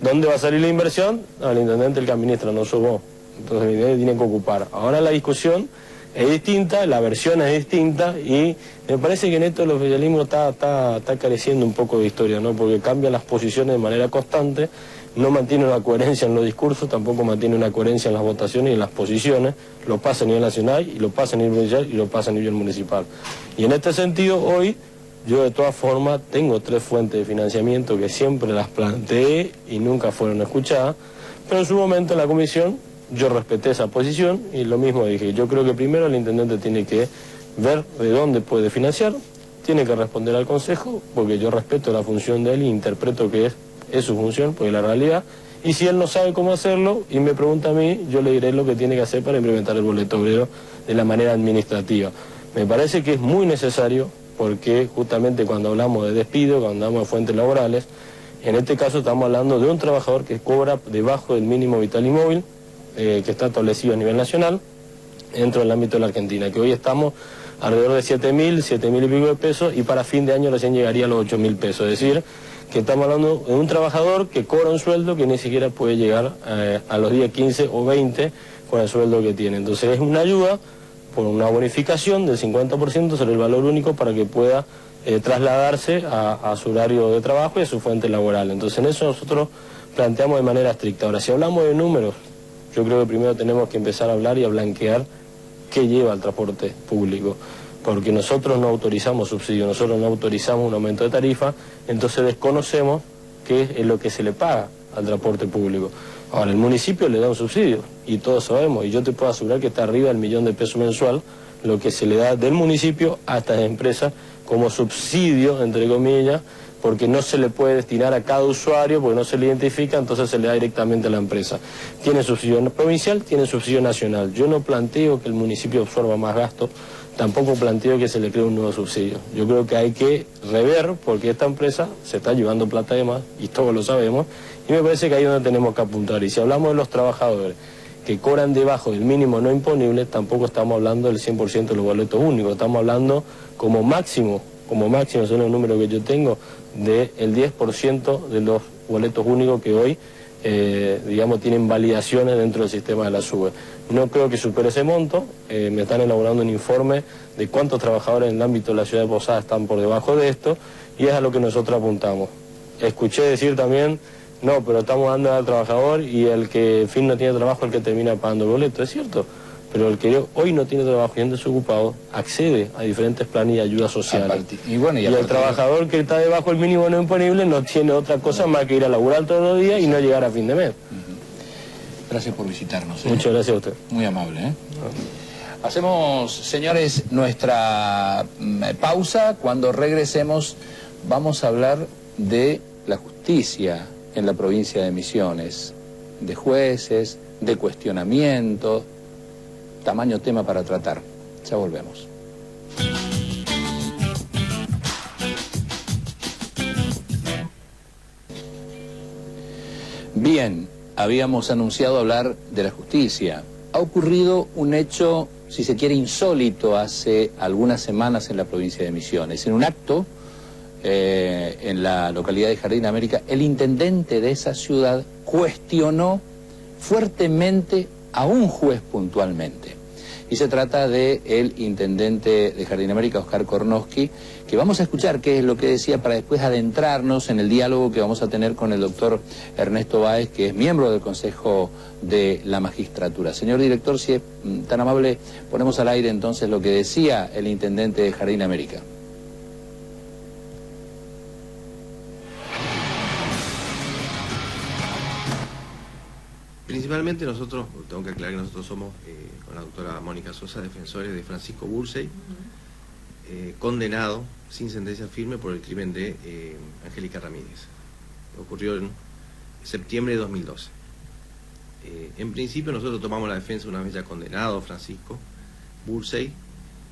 ¿dónde va a salir la inversión? Al intendente el que administra, no soy vos. Entonces el intendente tiene que ocupar. Ahora la discusión es distinta, la versión es distinta y me parece que en esto el oficialismo está careciendo un poco de historia, ¿no? Porque cambia las posiciones de manera constante, no mantiene una coherencia en los discursos, tampoco mantiene una coherencia en las votaciones y en las posiciones, lo pasa a nivel nacional y lo pasa a nivel provincial y lo pasa a nivel municipal. Y en este sentido hoy yo de todas formas tengo 3 fuentes de financiamiento que siempre las planteé y nunca fueron escuchadas, pero en su momento en la comisión yo respeté esa posición y lo mismo dije, yo creo que primero el intendente tiene que ver de dónde puede financiar, tiene que responder al consejo, porque yo respeto la función de él e interpreto que es su función, porque la realidad, y si él no sabe cómo hacerlo y me pregunta a mí, yo le diré lo que tiene que hacer para implementar el boleto obrero de la manera administrativa. Me parece que es muy necesario, porque justamente cuando hablamos de despido, cuando hablamos de fuentes laborales, en este caso estamos hablando de un trabajador que cobra debajo del mínimo vital y móvil, que está establecido a nivel nacional, dentro del ámbito de la Argentina, que hoy estamos alrededor de 7.000 y pico de pesos, y para fin de año recién llegaría a los 8.000 pesos, es decir, que estamos hablando de un trabajador que cobra un sueldo que ni siquiera puede llegar a los días 15 o 20 con el sueldo que tiene. Entonces es una ayuda por una bonificación del 50% sobre el valor único para que pueda trasladarse a su horario de trabajo y a su fuente laboral. Entonces en eso nosotros planteamos de manera estricta. Ahora, si hablamos de números, yo creo que primero tenemos que empezar a hablar y a blanquear qué lleva el transporte público, porque nosotros no autorizamos subsidios, nosotros no autorizamos un aumento de tarifa, entonces desconocemos qué es lo que se le paga al transporte público. Ahora, el municipio le da un subsidio, y todos sabemos, y yo te puedo asegurar que está arriba del $1.000.000 mensual, lo que se le da del municipio a estas empresas como subsidio, entre comillas, porque no se le puede destinar a cada usuario, porque no se le identifica, entonces se le da directamente a la empresa. Tiene subsidio provincial, tiene subsidio nacional. Yo no planteo que el municipio absorba más gasto, tampoco planteo que se le cree un nuevo subsidio. Yo creo que hay que rever, porque esta empresa se está llevando plata de más, y todos lo sabemos, y me parece que ahí es donde tenemos que apuntar. Y si hablamos de los trabajadores que cobran debajo del mínimo no imponible, tampoco estamos hablando del 100% de los boletos únicos, estamos hablando como máximo, son los números que yo tengo, del 10% de los boletos únicos que hoy, digamos, tienen validaciones dentro del sistema de la SUBE. No creo que supere ese monto, me están elaborando un informe de cuántos trabajadores en el ámbito de la ciudad de Posadas están por debajo de esto, y es a lo que nosotros apuntamos. Escuché decir también, no, pero estamos dando al trabajador y el que en fin no tiene trabajo es el que termina pagando el boleto, es cierto. Pero el que hoy no tiene trabajo y es desocupado accede a diferentes planes y ayudas sociales. Y el trabajador que está debajo del mínimo no imponible no tiene otra cosa más que ir a laburar todos los días y no llegar a fin de mes. Gracias por visitarnos. Muchas gracias a usted. Muy amable. Hacemos, señores, nuestra pausa. Cuando regresemos vamos a hablar de la justicia en la provincia de Misiones, de jueces, de cuestionamiento. Tamaño tema para tratar. Ya volvemos. Bien, habíamos anunciado hablar de la justicia. Ha ocurrido un hecho, si se quiere, insólito hace algunas semanas en la provincia de Misiones. En un acto en la localidad de Jardín América, el intendente de esa ciudad cuestionó fuertemente a un juez puntualmente. Y se trata del intendente de Jardín América, Oscar Kornowski, que vamos a escuchar qué es lo que decía para después adentrarnos en el diálogo que vamos a tener con el doctor Ernesto Báez, que es miembro del Consejo de la Magistratura. Señor director, si es tan amable, ponemos al aire entonces lo que decía el intendente de Jardín América. Principalmente nosotros, tengo que aclarar que nosotros somos, con la doctora Mónica Sosa, defensores de Francisco Bursey, condenado sin sentencia firme por el crimen de Angélica Ramírez. Ocurrió en septiembre de 2012. En principio nosotros tomamos la defensa una vez ya condenado Francisco Bursey,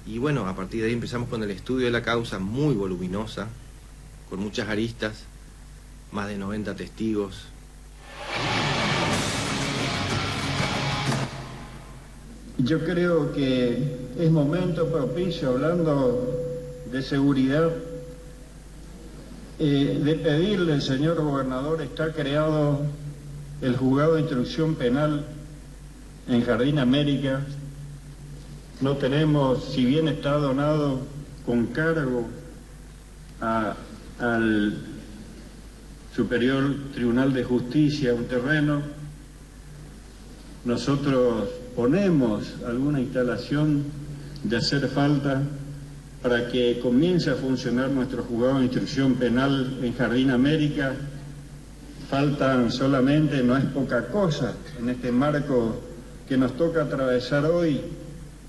y bueno, a partir de ahí empezamos con el estudio de la causa, muy voluminosa, con muchas aristas, más de 90 testigos. Yo creo que es momento propicio, hablando de seguridad, de pedirle al señor gobernador. Está creado el juzgado de instrucción penal en Jardín América. No tenemos, si bien está donado con cargo al Superior Tribunal de Justicia un terreno, nosotros ponemos alguna instalación de hacer falta para que comience a funcionar nuestro juzgado de instrucción penal en Jardín América. Faltan solamente, no es poca cosa, en este marco que nos toca atravesar hoy,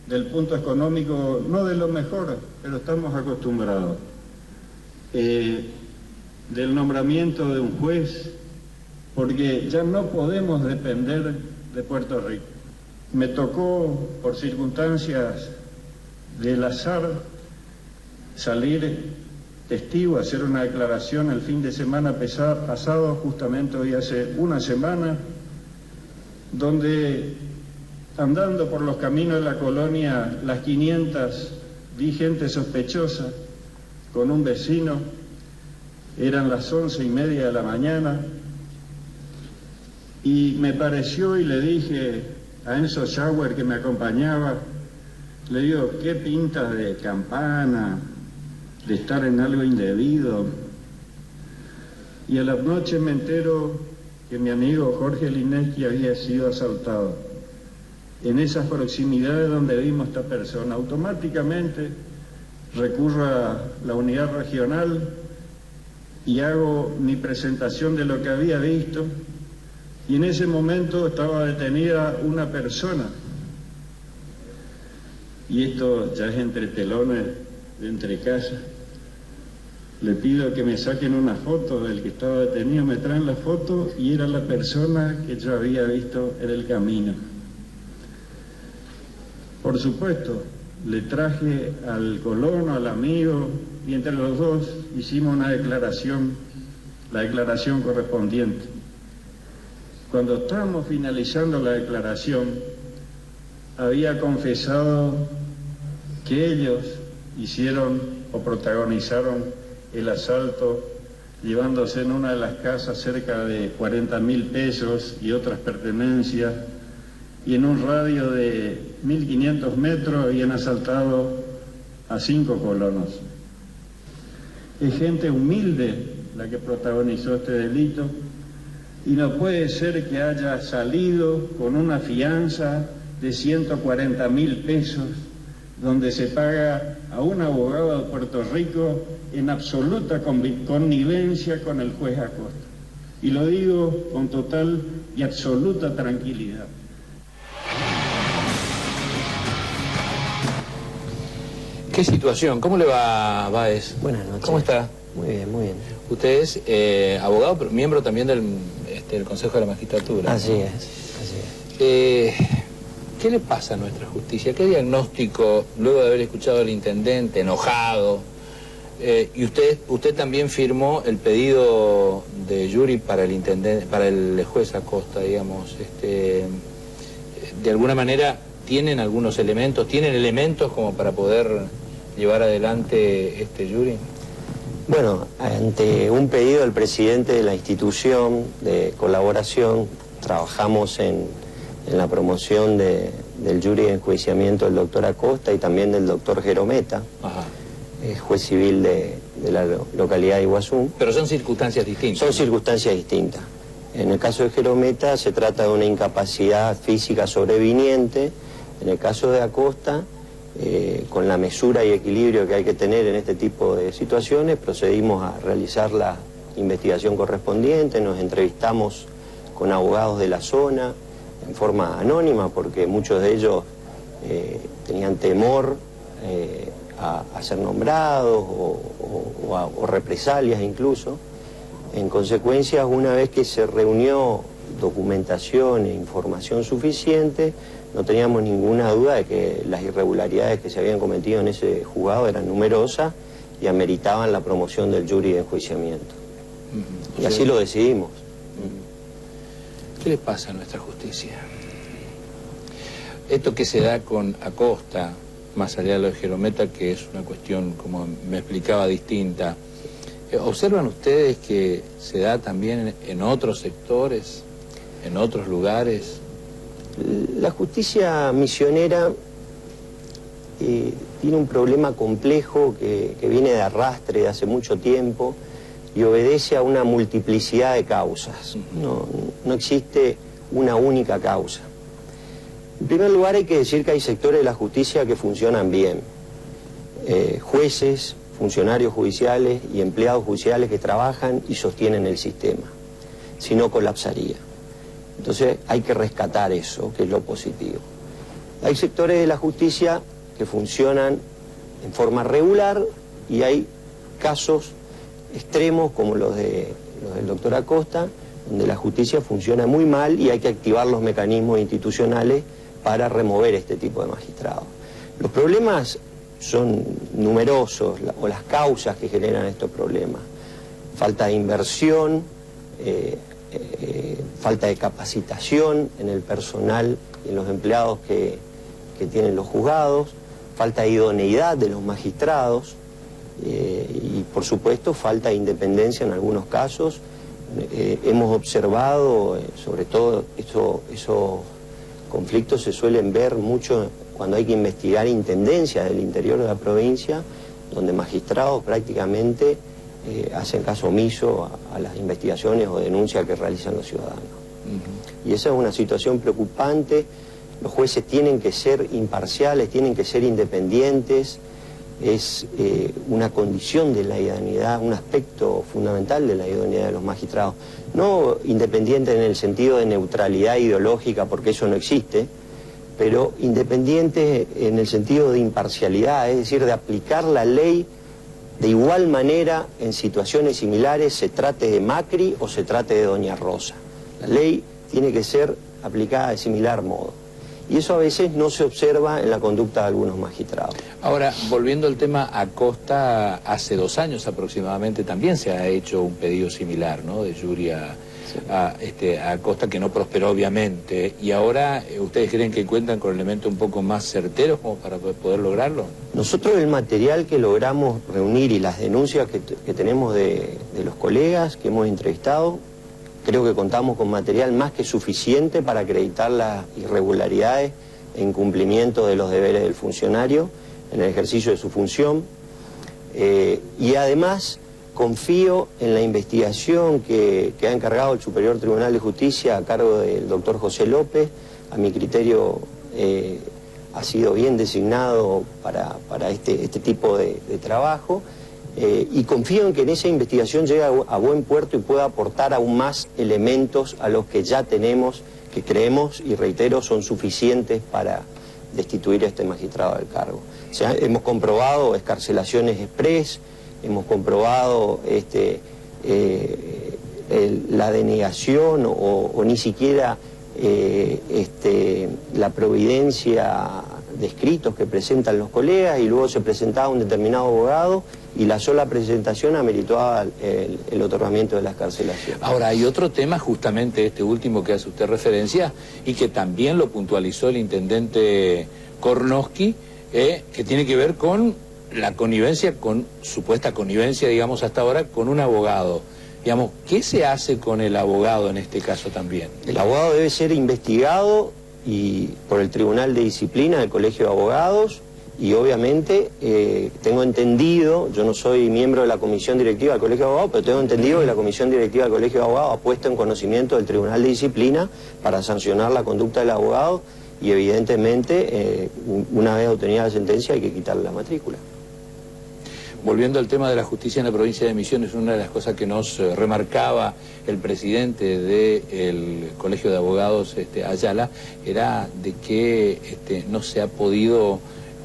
del punto económico, no de lo mejor, pero estamos acostumbrados. Del nombramiento de un juez, porque ya no podemos depender de Puerto Rico. Me tocó, por circunstancias del azar, salir testigo, hacer una declaración el fin de semana pasado, justamente hoy hace una semana, donde andando por los caminos de la colonia Las 500 vi gente sospechosa con un vecino. Eran las 11:30 de la mañana y me pareció, y le dije a Enzo Schauer, que me acompañaba, le digo, ¿qué pinta de campana, de estar en algo indebido? Y a la noche me entero que mi amigo Jorge Lineski había sido asaltado. En esas proximidades donde vimos a esta persona, automáticamente recurro a la unidad regional y hago mi presentación de lo que había visto, y en ese momento estaba detenida una persona, y esto ya es entre telones de entre casas. Le pido que me saquen una foto del que estaba detenido, me traen la foto y era la persona que yo había visto en el camino. Por supuesto, le traje al colono, al amigo, y entre los dos hicimos una declaración, la declaración correspondiente. Cuando estábamos finalizando la declaración, había confesado que ellos hicieron o protagonizaron el asalto, llevándose en una de las casas cerca de 40.000 pesos y otras pertenencias, y en un radio de 1.500 metros habían asaltado a 5 colonos. Es gente humilde la que protagonizó este delito, y no puede ser que haya salido con una fianza de 140.000 pesos, donde se paga a un abogado de Puerto Rico en absoluta connivencia con el juez Acosta. Y lo digo con total y absoluta tranquilidad. ¿Qué situación? ¿Cómo le va, Báez? Buenas noches. ¿Cómo está? Muy bien, muy bien. Usted es abogado, pero miembro también del Consejo de la Magistratura. Así es, así es. ¿Qué le pasa a nuestra justicia? ¿Qué diagnóstico, luego de haber escuchado al intendente enojado, y usted también firmó el pedido de jury para el intendente, para el juez Acosta, digamos, de alguna manera tienen algunos elementos, tienen elementos como para poder llevar adelante este jury? Bueno, ante un pedido del presidente de la institución de colaboración, trabajamos en la promoción del jury de enjuiciamiento del doctor Acosta y también del doctor Gerometa, juez civil de la localidad de Iguazú. Pero son circunstancias distintas. Son circunstancias distintas. En el caso de Gerometa se trata de una incapacidad física sobreviniente. En el caso de Acosta, con la mesura y equilibrio que hay que tener en este tipo de situaciones, procedimos a realizar la investigación correspondiente, nos entrevistamos con abogados de la zona en forma anónima, porque muchos de ellos tenían temor a ser nombrados o represalias incluso. En consecuencia, una vez que se reunió documentación e información suficiente, no teníamos ninguna duda de que las irregularidades que se habían cometido en ese juzgado eran numerosas y ameritaban la promoción del jury de enjuiciamiento. Y así lo decidimos. ¿Qué le pasa a nuestra justicia? Esto que se da con Acosta, más allá de lo de Gerometa, que es una cuestión, como me explicaba, distinta, ¿observan ustedes que se da también en otros sectores, en otros lugares? La justicia misionera tiene un problema complejo que viene de arrastre de hace mucho tiempo y obedece a una multiplicidad de causas. No existe una única causa. En primer lugar, hay que decir que hay sectores de la justicia que funcionan bien. Jueces, funcionarios judiciales y empleados judiciales que trabajan y sostienen el sistema. Si no, colapsaría. Entonces hay que rescatar eso, que es lo positivo. Hay sectores de la justicia que funcionan en forma regular y hay casos extremos como los del doctor Acosta, donde la justicia funciona muy mal y hay que activar los mecanismos institucionales para remover este tipo de magistrados. Los problemas son numerosos, o las causas que generan estos problemas. Falta de inversión, falta de capacitación en el personal y en los empleados que tienen los juzgados, falta de idoneidad de los magistrados y por supuesto falta de independencia en algunos casos. Hemos observado, sobre todo esos conflictos se suelen ver mucho cuando hay que investigar intendencias del interior de la provincia, donde magistrados prácticamente hacen caso omiso a las investigaciones o denuncias que realizan los ciudadanos. Y esa es una situación preocupante. Los jueces tienen que ser imparciales, tienen que ser independientes. Es una condición de la idoneidad, un aspecto fundamental de la idoneidad de los magistrados. No independientes en el sentido de neutralidad ideológica, porque eso no existe, pero independientes en el sentido de imparcialidad, es decir, de aplicar la ley de igual manera en situaciones similares, se trate de Macri o se trate de Doña Rosa. La ley tiene que ser aplicada de similar modo. Y eso a veces no se observa en la conducta de algunos magistrados. Ahora, volviendo al tema Acosta, hace 2 años aproximadamente también se ha hecho un pedido similar, ¿no?, de jury a Acosta, que no prosperó obviamente. ¿Y ahora ustedes creen que cuentan con elementos un poco más certeros como para poder lograrlo? Nosotros el material que logramos reunir y las denuncias que tenemos de los colegas que hemos entrevistado, creo que contamos con material más que suficiente para acreditar las irregularidades e incumplimiento de los deberes del funcionario en el ejercicio de su función. Y además confío en la investigación que ha encargado el Superior Tribunal de Justicia a cargo del doctor José López. A mi criterio ha sido bien designado para este tipo de trabajo. Y confío en que en esa investigación llegue a buen puerto y pueda aportar aún más elementos a los que ya tenemos, que creemos, y reitero, son suficientes para destituir a este magistrado del cargo. O sea, hemos comprobado excarcelaciones express, hemos comprobado la denegación o ni siquiera la providencia de escritos que presentan los colegas, y luego se presentaba un determinado abogado y la sola presentación ameritaba el otorgamiento de la excarcelación. Ahora, hay otro tema, justamente este último que hace usted referencia, y que también lo puntualizó el intendente Kornowski, que tiene que ver con la connivencia, con supuesta connivencia, digamos, hasta ahora, con un abogado. Digamos, ¿qué se hace con el abogado en este caso también? El abogado debe ser investigado por el Tribunal de Disciplina del Colegio de Abogados, y obviamente tengo entendido, yo no soy miembro de la comisión directiva del Colegio de Abogados, pero tengo entendido que la comisión directiva del Colegio de Abogados ha puesto en conocimiento del Tribunal de Disciplina para sancionar la conducta del abogado, y evidentemente una vez obtenida la sentencia hay que quitarle la matrícula. Volviendo al tema de la justicia en la provincia de Misiones, una de las cosas que nos remarcaba el presidente del Colegio de Abogados, Ayala, era de que no se ha podido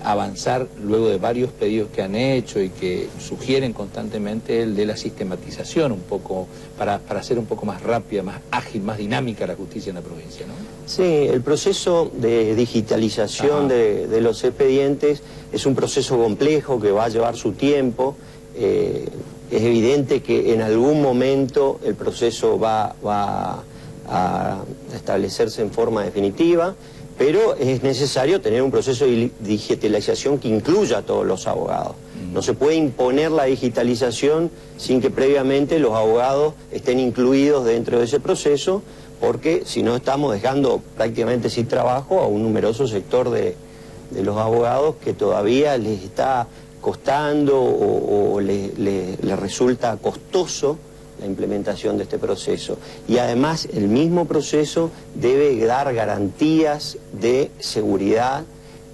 avanzar luego de varios pedidos que han hecho y que sugieren constantemente el de la sistematización un poco, para hacer un poco más rápida, más ágil, más dinámica la justicia en la provincia, ¿no? Sí, el proceso de digitalización de los expedientes es un proceso complejo que va a llevar su tiempo. Es evidente que en algún momento el proceso va a establecerse en forma definitiva, pero es necesario tener un proceso de digitalización que incluya a todos los abogados. No se puede imponer la digitalización sin que previamente los abogados estén incluidos dentro de ese proceso, porque si no estamos dejando prácticamente sin trabajo a un numeroso sector de los abogados que todavía les está costando o les resulta costoso la implementación de este proceso. Y además el mismo proceso debe dar garantías de seguridad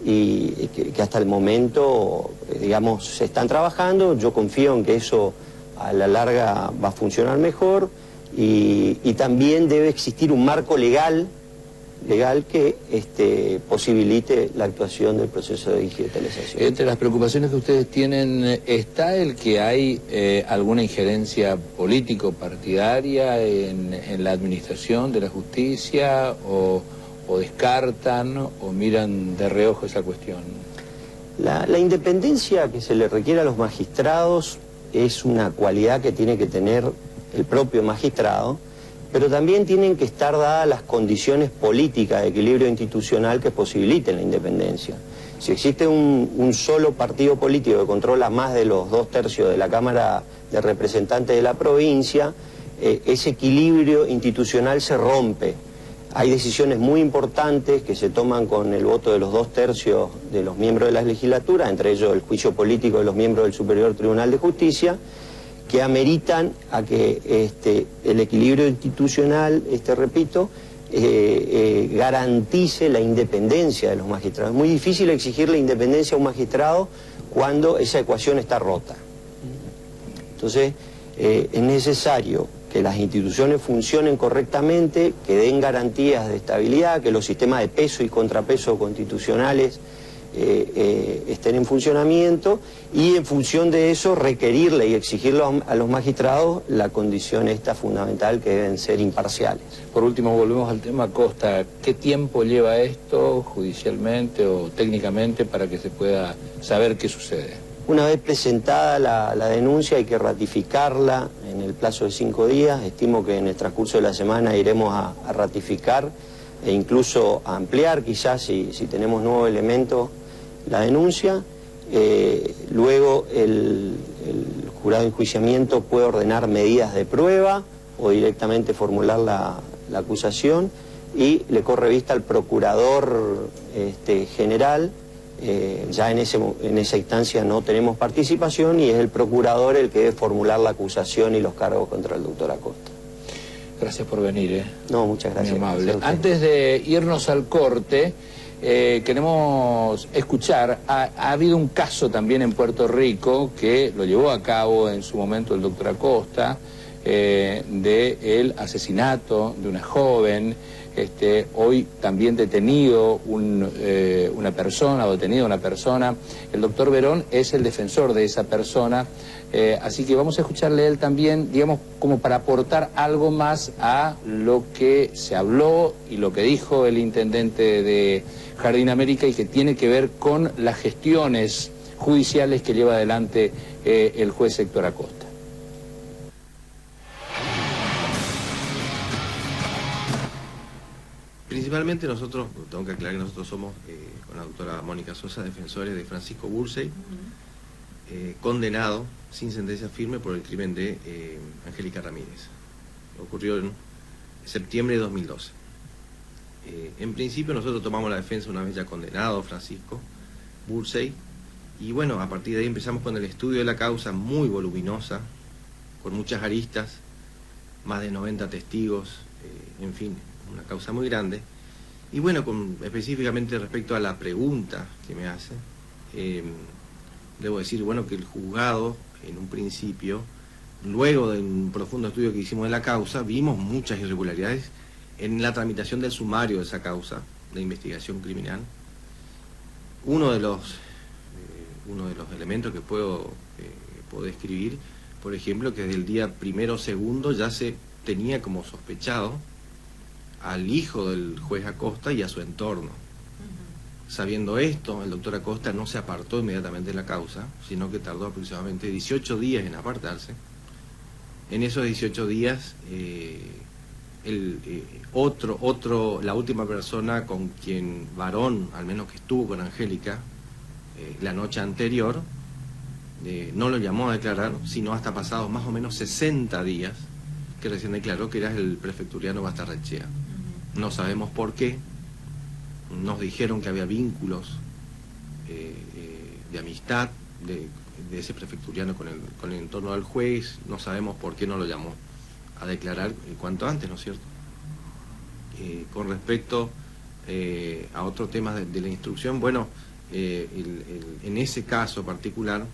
y que hasta el momento, digamos, se están trabajando. Yo confío en que eso a la larga va a funcionar mejor y también debe existir un marco legal que posibilite la actuación del proceso de digitalización. Entre las preocupaciones que ustedes tienen está el que hay alguna injerencia político-partidaria en la administración de la justicia, o descartan o miran de reojo esa cuestión. La independencia que se le requiere a los magistrados es una cualidad que tiene que tener el propio magistrado, pero también tienen que estar dadas las condiciones políticas de equilibrio institucional que posibiliten la independencia. Si existe un solo partido político que controla más de los 2/3 de la Cámara de Representantes de la provincia, ese equilibrio institucional se rompe. Hay decisiones muy importantes que se toman con el voto de los 2/3 de los miembros de la legislatura, entre ellos el juicio político de los miembros del Superior Tribunal de Justicia, que ameritan a que el equilibrio institucional, repito, garantice la independencia de los magistrados. Es muy difícil exigir la independencia a un magistrado cuando esa ecuación está rota. Entonces, es necesario que las instituciones funcionen correctamente, que den garantías de estabilidad, que los sistemas de peso y contrapeso constitucionales estén en funcionamiento, y en función de eso requerirle y exigirle a los magistrados la condición esta fundamental, que deben ser imparciales. Por último, volvemos al tema Costa. ¿Qué tiempo lleva esto judicialmente o técnicamente para que se pueda saber qué sucede? Una vez presentada la denuncia hay que ratificarla en el plazo de 5 días. Estimo que en el transcurso de la semana iremos a ratificar e incluso a ampliar, quizás si tenemos nuevos elementos, la denuncia. Luego el jurado de enjuiciamiento puede ordenar medidas de prueba o directamente formular la acusación, y le corre vista al procurador general. Ya en esa instancia no tenemos participación, y es el procurador el que debe formular la acusación y los cargos contra el doctor Acosta. Gracias por venir. No, muchas gracias. Muy amable. Antes de irnos al corte, queremos escuchar, ha habido un caso también en Puerto Rico que lo llevó a cabo en su momento el doctor Acosta, del asesinato de una joven. Hoy también detenido una persona, o detenida una persona. El doctor Verón es el defensor de esa persona, así que vamos a escucharle a él también, digamos, como para aportar algo más a lo que se habló y lo que dijo el intendente de Jardín América, y que tiene que ver con las gestiones judiciales que lleva adelante el juez Héctor Acosta. Principalmente nosotros, tengo que aclarar que nosotros somos, con la doctora Mónica Sosa, defensores de Francisco Bursey, condenado sin sentencia firme por el crimen de Angélica Ramírez. Ocurrió en septiembre de 2012. En principio nosotros tomamos la defensa una vez ya condenado Francisco Bursey, y bueno, a partir de ahí empezamos con el estudio de la causa, muy voluminosa, con muchas aristas, más de 90 testigos, en fin, una causa muy grande. Y bueno, específicamente respecto a la pregunta que me hace, debo decir, bueno, que el juzgado, en un principio, luego de un profundo estudio que hicimos de la causa, vimos muchas irregularidades en la tramitación del sumario de esa causa de investigación criminal. Uno de los elementos que puedo describir, por ejemplo, que desde el día 1 o 2 ya se tenía como sospechado al hijo del juez Acosta y a su entorno. Sabiendo esto, el doctor Acosta no se apartó inmediatamente de la causa, sino que tardó aproximadamente 18 días en apartarse. En esos 18 días, la última persona con quien, varón, al menos que estuvo con Angélica, la noche anterior, no lo llamó a declarar, sino hasta pasados más o menos 60 días, que recién declaró, que era el prefecturiano Bastarrechea. No sabemos por qué. Nos dijeron que había vínculos de amistad de ese prefecturiano con el entorno del juez. No sabemos por qué no lo llamó a declarar cuanto antes, ¿no es cierto? Con respecto a otro tema de la instrucción, bueno, en ese caso particular,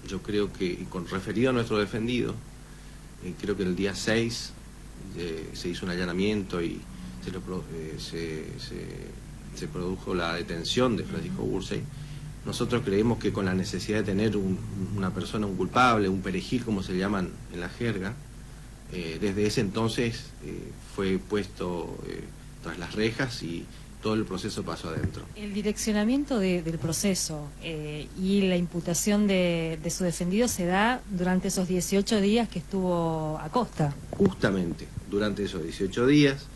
yo creo que, referido a nuestro defendido, creo que el día 6 se hizo un allanamiento y se produjo la detención de Francisco Bursey. Nosotros creemos que con la necesidad de tener una persona, un culpable, un perejil, como se llaman en la jerga, desde ese entonces fue puesto tras las rejas y todo el proceso pasó adentro. El direccionamiento del proceso y la imputación de su defendido se da durante esos 18 días que estuvo Acosta. Justamente durante esos 18 días,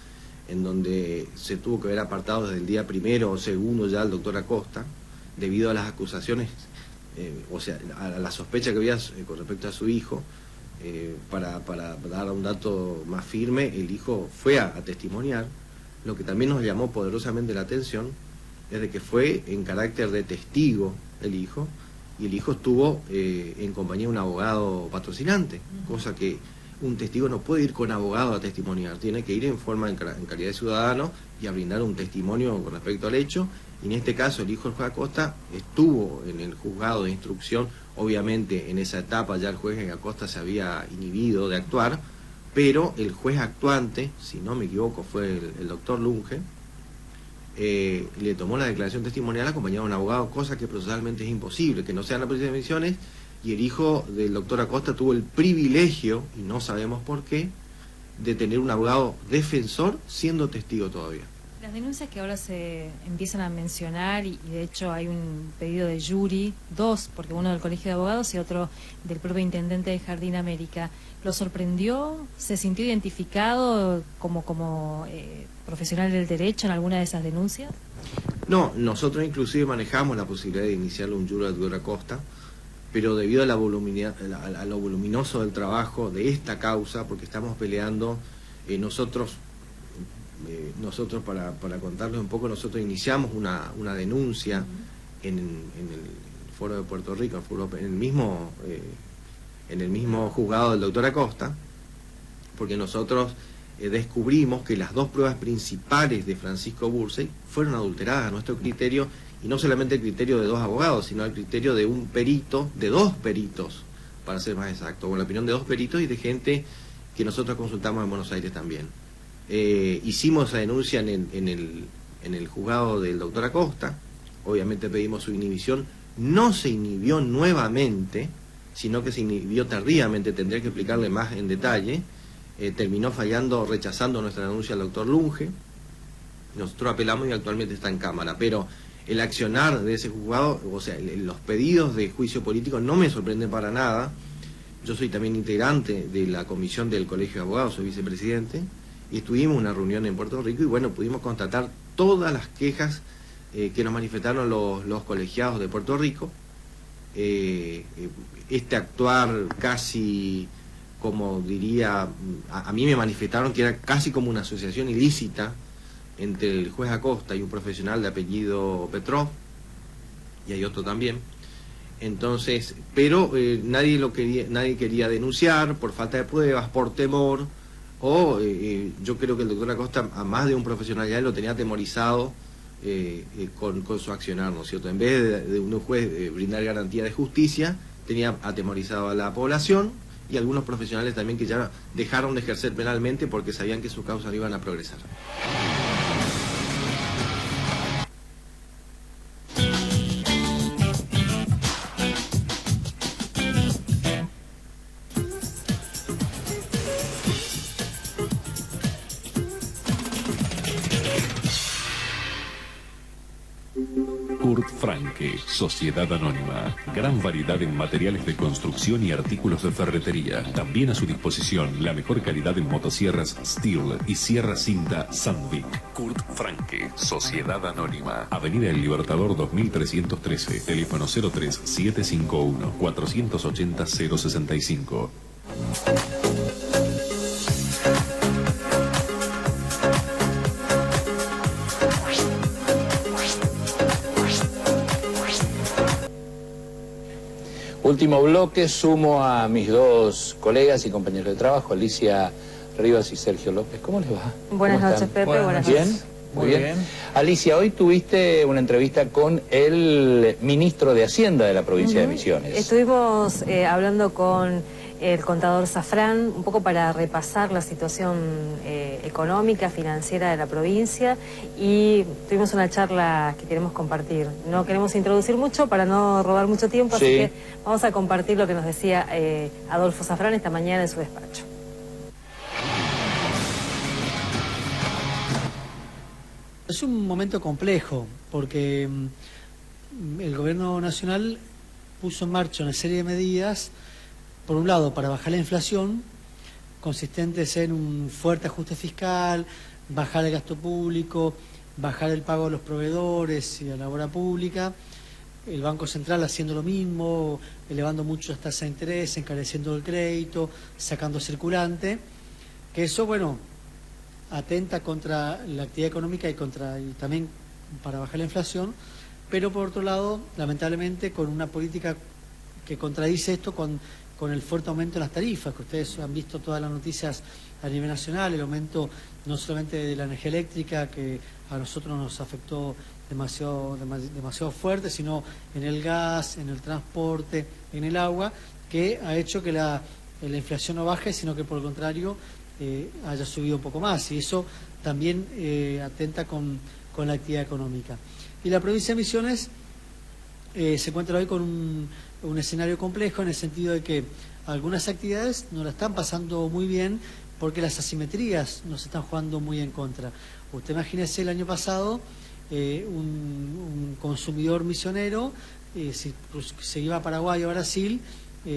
en donde se tuvo que haber apartado desde el día primero o segundo ya al doctor Acosta, debido a las acusaciones, o sea, a la sospecha que había con respecto a su hijo, para dar un dato más firme, el hijo fue a testimoniar. Lo que también nos llamó poderosamente la atención es de que fue en carácter de testigo el hijo, y el hijo estuvo en compañía de un abogado patrocinante, cosa que un testigo no puede ir con abogado a testimoniar, tiene que ir en calidad de ciudadano y a brindar un testimonio con respecto al hecho. Y en este caso el hijo del juez Acosta estuvo en el juzgado de instrucción. Obviamente en esa etapa ya el juez Acosta se había inhibido de actuar, pero el juez actuante, si no me equivoco fue el doctor Lunge, le tomó la declaración testimonial acompañado de un abogado, cosa que procesalmente es imposible, que no sean la policía de Misiones, y el hijo del doctor Acosta tuvo el privilegio, y no sabemos por qué, de tener un abogado defensor siendo testigo todavía. Las denuncias que ahora se empiezan a mencionar, y de hecho hay un pedido de jury, dos, porque uno del Colegio de Abogados y otro del propio intendente de Jardín América, ¿lo sorprendió? ¿Se sintió identificado como profesional del derecho en alguna de esas denuncias? No, nosotros inclusive manejamos la posibilidad de iniciar un jury al doctor Acosta, pero debido a lo voluminoso del trabajo de esta causa, porque estamos peleando, nosotros para contarles un poco, nosotros iniciamos una denuncia en el Foro de Puerto Rico, en el mismo juzgado del doctor Acosta, porque nosotros descubrimos que las dos pruebas principales de Francisco Bursey fueron adulteradas a nuestro criterio, y no solamente el criterio de dos abogados, sino el criterio de un perito, de dos peritos, para ser más exacto, con la opinión de dos peritos y de gente que nosotros consultamos en Buenos Aires también. Hicimos esa denuncia en el juzgado del doctor Acosta, obviamente pedimos su inhibición, no se inhibió nuevamente, sino que se inhibió tardíamente, tendré que explicarle más en detalle, terminó rechazando nuestra denuncia al doctor Lunge, nosotros apelamos y actualmente está en cámara, pero el accionar de ese juzgado, o sea, los pedidos de juicio político no me sorprenden para nada. Yo soy también integrante de la comisión del Colegio de Abogados, soy vicepresidente, y estuvimos en una reunión en Puerto Rico y bueno, pudimos constatar todas las quejas que nos manifestaron los colegiados de Puerto Rico. Este actuar casi, como diría, a mí me manifestaron que era casi como una asociación ilícita entre el juez Acosta y un profesional de apellido Petrov, y hay otro también. Entonces, pero nadie quería denunciar por falta de pruebas, por temor, o yo creo que el doctor Acosta, a más de un profesional ya lo tenía atemorizado con su accionar, ¿no es cierto? En vez de un juez brindar garantía de justicia, tenía atemorizado a la población y algunos profesionales también que ya dejaron de ejercer penalmente porque sabían que sus causas no iban a progresar. Kurt Franke, Sociedad Anónima. Gran variedad en materiales de construcción y artículos de ferretería. También a su disposición la mejor calidad en motosierras Steel y sierra cinta Sandvik. Kurt Franke, Sociedad Anónima. Avenida El Libertador 2313. Teléfono 03751 480 065. Último bloque, sumo a mis dos colegas y compañeros de trabajo, Alicia Rivas y Sergio López. ¿Cómo les va? Buenas noches, Pepe. Buenas noches. ¿Bien? Muy bien. Alicia, hoy tuviste una entrevista con el ministro de Hacienda de la provincia de Misiones. Estuvimos hablando con el contador Zafrán, un poco para repasar la situación económica, financiera de la provincia, y tuvimos una charla que queremos compartir. No queremos introducir mucho para no robar mucho tiempo, sí. Así que vamos a compartir lo que nos decía Adolfo Zafrán esta mañana en su despacho. Es un momento complejo porque el gobierno nacional puso en marcha una serie de medidas, por un lado para bajar la inflación, consistentes en un fuerte ajuste fiscal, bajar el gasto público, bajar el pago a los proveedores y a la obra pública, el Banco Central haciendo lo mismo, elevando mucho las tasas de interés, encareciendo el crédito, sacando circulante, que eso, bueno, atenta contra la actividad económica y también para bajar la inflación, pero por otro lado, lamentablemente, con una política que contradice esto con el fuerte aumento de las tarifas, que ustedes han visto todas las noticias a nivel nacional, el aumento no solamente de la energía eléctrica, que a nosotros nos afectó demasiado fuerte, sino en el gas, en el transporte, en el agua, que ha hecho que la inflación no baje, sino que por el contrario haya subido un poco más, y eso también atenta con la actividad económica. Y la provincia de Misiones se encuentra hoy con un escenario complejo, en el sentido de que algunas actividades no la están pasando muy bien porque las asimetrías nos están jugando muy en contra. Usted imagínese el año pasado un consumidor misionero, si se iba a Paraguay o a Brasil,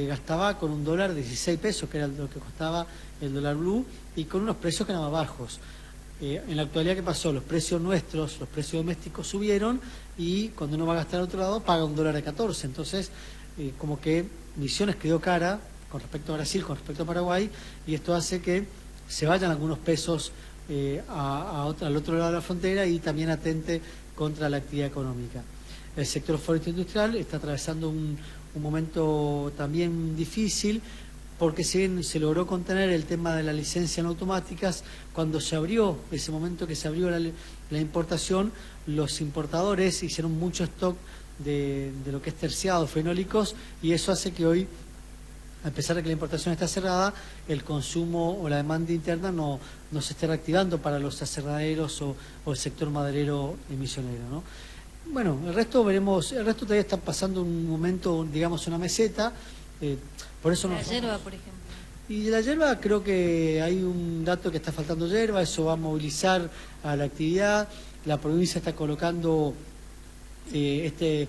gastaba con un dólar 16 pesos, que era lo que costaba el dólar blue, y con unos precios que eran más bajos. En la actualidad, ¿qué pasó? Los precios nuestros, los precios domésticos subieron, y cuando uno va a gastar al otro lado paga un dólar a 14. Entonces, como que Misiones quedó cara con respecto a Brasil, con respecto a Paraguay, y esto hace que se vayan algunos pesos al otro lado de la frontera y también atente contra la actividad económica. El sector forestal industrial está atravesando un momento también difícil, porque si bien se logró contener el tema de las licencias no automáticas, cuando se abrió, ese momento que se abrió la importación, los importadores hicieron mucho stock de lo que es terciado, fenólicos, y eso hace que hoy, a pesar de que la importación está cerrada, el consumo o la demanda interna no se esté reactivando para los aserraderos o el sector maderero y misionero, ¿no? Bueno, el resto todavía está pasando un momento, digamos, una meseta. Por eso la hierba, por ejemplo. Y de la hierba creo que hay un dato que está faltando hierba, eso va a movilizar a la actividad. La provincia está colocando este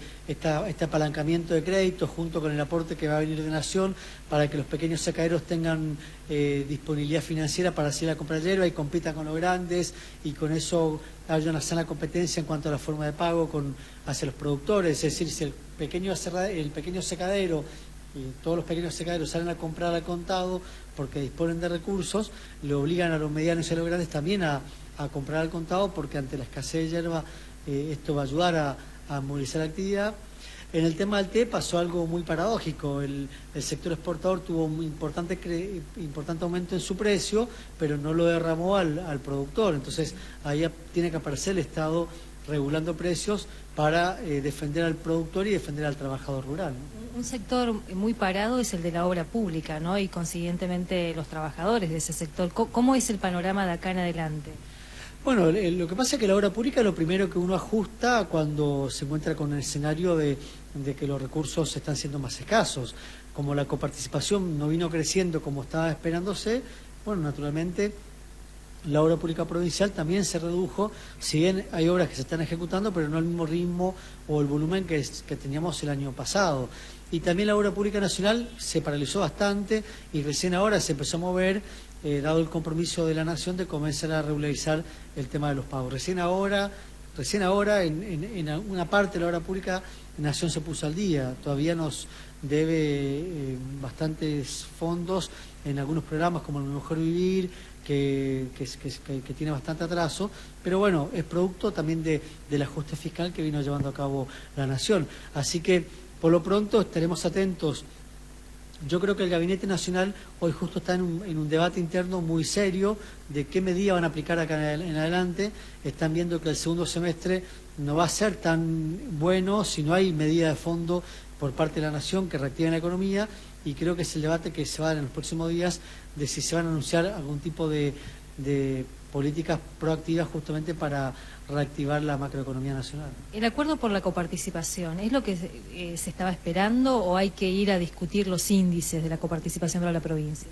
apalancamiento de crédito junto con el aporte que va a venir de Nación para que los pequeños secaderos tengan disponibilidad financiera para hacer la compra de hierba y compitan con los grandes, y con eso haya una sana competencia en cuanto a la forma de pago hacia los productores. Es decir, si el pequeño secadero y todos los pequeños secaderos salen a comprar al contado porque disponen de recursos, le obligan a los medianos y a los grandes también a comprar al contado, porque ante la escasez de hierba esto va a ayudar a movilizar la actividad. En el tema del té pasó algo muy paradójico. El sector exportador tuvo un importante aumento en su precio, pero no lo derramó al productor. Entonces ahí tiene que aparecer el Estado regulando precios para defender al productor y defender al trabajador rural, ¿no? Un sector muy parado es el de la obra pública, ¿no? Y consiguientemente los trabajadores de ese sector. ¿Cómo es el panorama de acá en adelante? Bueno, lo que pasa es que la obra pública es lo primero que uno ajusta cuando se encuentra con el escenario de que los recursos están siendo más escasos. Como la coparticipación no vino creciendo como estaba esperándose, bueno, naturalmente la obra pública provincial también se redujo, si bien hay obras que se están ejecutando, pero no al mismo ritmo o el volumen que teníamos el año pasado. Y también la obra pública nacional se paralizó bastante y recién ahora se empezó a mover, dado el compromiso de la Nación de comenzar a regularizar el tema de los pagos. Recién ahora en una parte de la obra pública Nación se puso al día, todavía nos debe bastantes fondos en algunos programas como el Mejor Vivir, que tiene bastante atraso, pero bueno, es producto también del ajuste fiscal que vino llevando a cabo la Nación. Así que por lo pronto estaremos atentos. Yo creo que el Gabinete Nacional hoy justo está en un debate interno muy serio de qué medidas van a aplicar acá en adelante. Están viendo que el segundo semestre no va a ser tan bueno si no hay medida de fondo por parte de la Nación que reactiven la economía, y creo que es el debate que se va a dar en los próximos días de si se van a anunciar algún tipo de políticas proactivas justamente para reactivar la macroeconomía nacional. ¿El acuerdo por la coparticipación es lo que se estaba esperando o hay que ir a discutir los índices de la coparticipación para la provincia?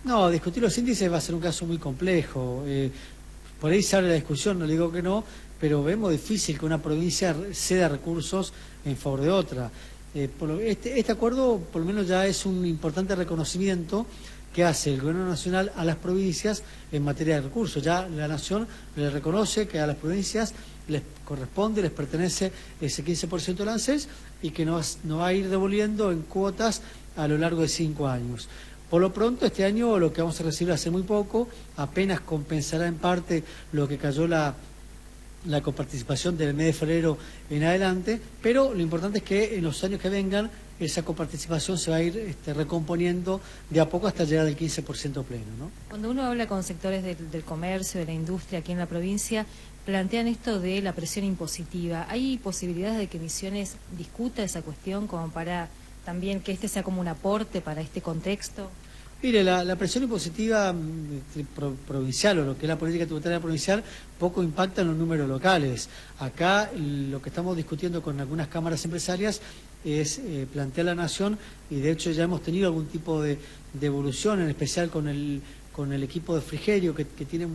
No, discutir los índices va a ser un caso muy complejo. Por ahí se abre la discusión, no le digo que no, pero vemos difícil que una provincia ceda recursos en favor de otra. Este acuerdo por lo menos ya es un importante reconocimiento que hace el Gobierno Nacional a las provincias en materia de recursos. Ya la Nación le reconoce que a las provincias les corresponde, les pertenece ese 15% del ANSES y que no va a ir devolviendo en cuotas a lo largo de 5 años. Por lo pronto, este año lo que vamos a recibir hace muy poco, apenas compensará en parte lo que cayó la coparticipación del mes de febrero en adelante, pero lo importante es que en los años que vengan esa coparticipación se va a ir recomponiendo de a poco hasta llegar al 15% pleno, ¿no? Cuando uno habla con sectores del comercio, de la industria aquí en la provincia, plantean esto de la presión impositiva. ¿Hay posibilidades de que Misiones discuta esa cuestión como para también que este sea como un aporte para este contexto? Mire, la presión impositiva provincial o lo que es la política tributaria provincial poco impacta en los números locales. Acá lo que estamos discutiendo con algunas cámaras empresarias es plantear a la Nación, y de hecho ya hemos tenido algún tipo de evolución, en especial con el equipo de Frigerio, que tiene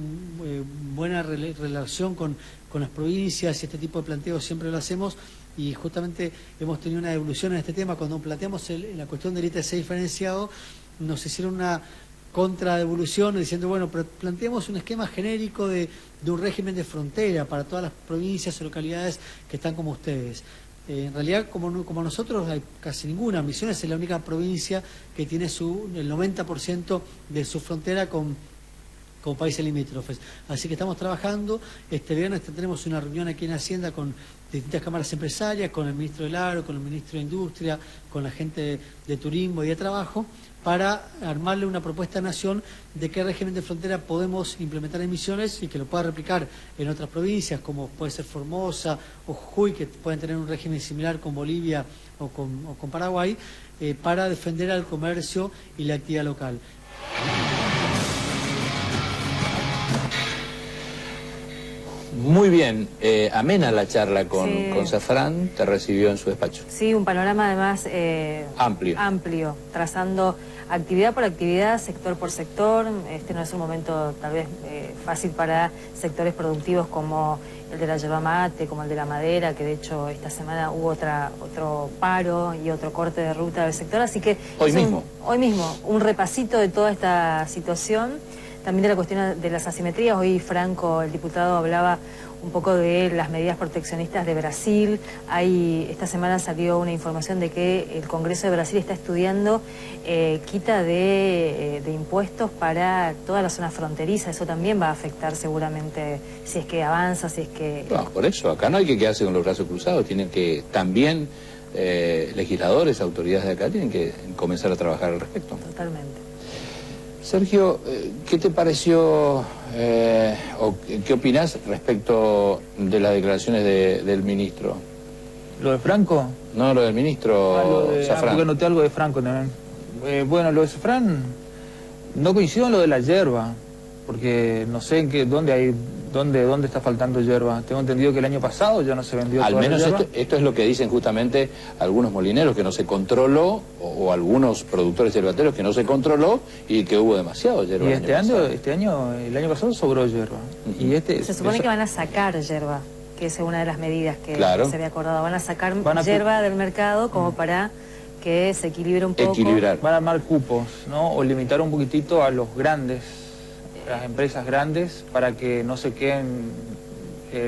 buena relación con las provincias, y este tipo de planteos siempre lo hacemos, y justamente hemos tenido una evolución en este tema. Cuando planteamos la cuestión del ITC diferenciado, nos hicieron una contradevolución diciendo, bueno, pero planteemos un esquema genérico de un régimen de frontera para todas las provincias o localidades que están como ustedes. En realidad, como nosotros, hay casi ninguna. Misiones es la única provincia que tiene el 90% de su frontera con países limítrofes. Así que estamos trabajando. Este viernes tenemos una reunión aquí en Hacienda con distintas cámaras empresarias, con el ministro del Agro, con el ministro de Industria, con la gente de Turismo y de Trabajo, para armarle una propuesta a Nación de qué régimen de frontera podemos implementar en Misiones y que lo pueda replicar en otras provincias, como puede ser Formosa o Jujuy, que pueden tener un régimen similar con Bolivia o con Paraguay, para defender al comercio y la actividad local. Muy bien, amena la charla con Zafrán, te recibió en su despacho. Sí, un panorama además amplio, trazando actividad por actividad, sector por sector. Este no es un momento tal vez fácil para sectores productivos como el de la yerba mate, como el de la madera, que de hecho esta semana hubo otro paro y otro corte de ruta del sector, así que hoy mismo un repasito de toda esta situación. También de la cuestión de las asimetrías. Hoy Franco, el diputado, hablaba un poco de las medidas proteccionistas de Brasil. Esta semana salió una información de que el Congreso de Brasil está estudiando quita de impuestos para toda la zona fronteriza. Eso también va a afectar seguramente si es que avanza, si es que... No, por eso, acá no hay que quedarse con los brazos cruzados. Tienen que también legisladores, autoridades de acá, tienen que comenzar a trabajar al respecto. Totalmente. Sergio, ¿qué te pareció o qué opinás respecto de las declaraciones del ministro? ¿Lo de Franco? No, lo del ministro Zafrán. Porque noté algo de Franco también. Bueno, lo de Zafrán, no coincido en lo de la yerba, porque no sé dónde está faltando yerba. Tengo entendido que el año pasado ya no se vendió al toda menos la yerba. Esto es lo que dicen justamente algunos molineros, que no se controló, o algunos productores yerbateros que no se controló y que hubo demasiado yerba. Y el año pasado sobró yerba. Y se supone que van a sacar yerba, que es una de las medidas que se había acordado. Van a sacar yerba del mercado como para que se equilibre un poco. Van a armar cupos, ¿no? O limitar un poquitito a los grandes, las empresas grandes, para que no se queden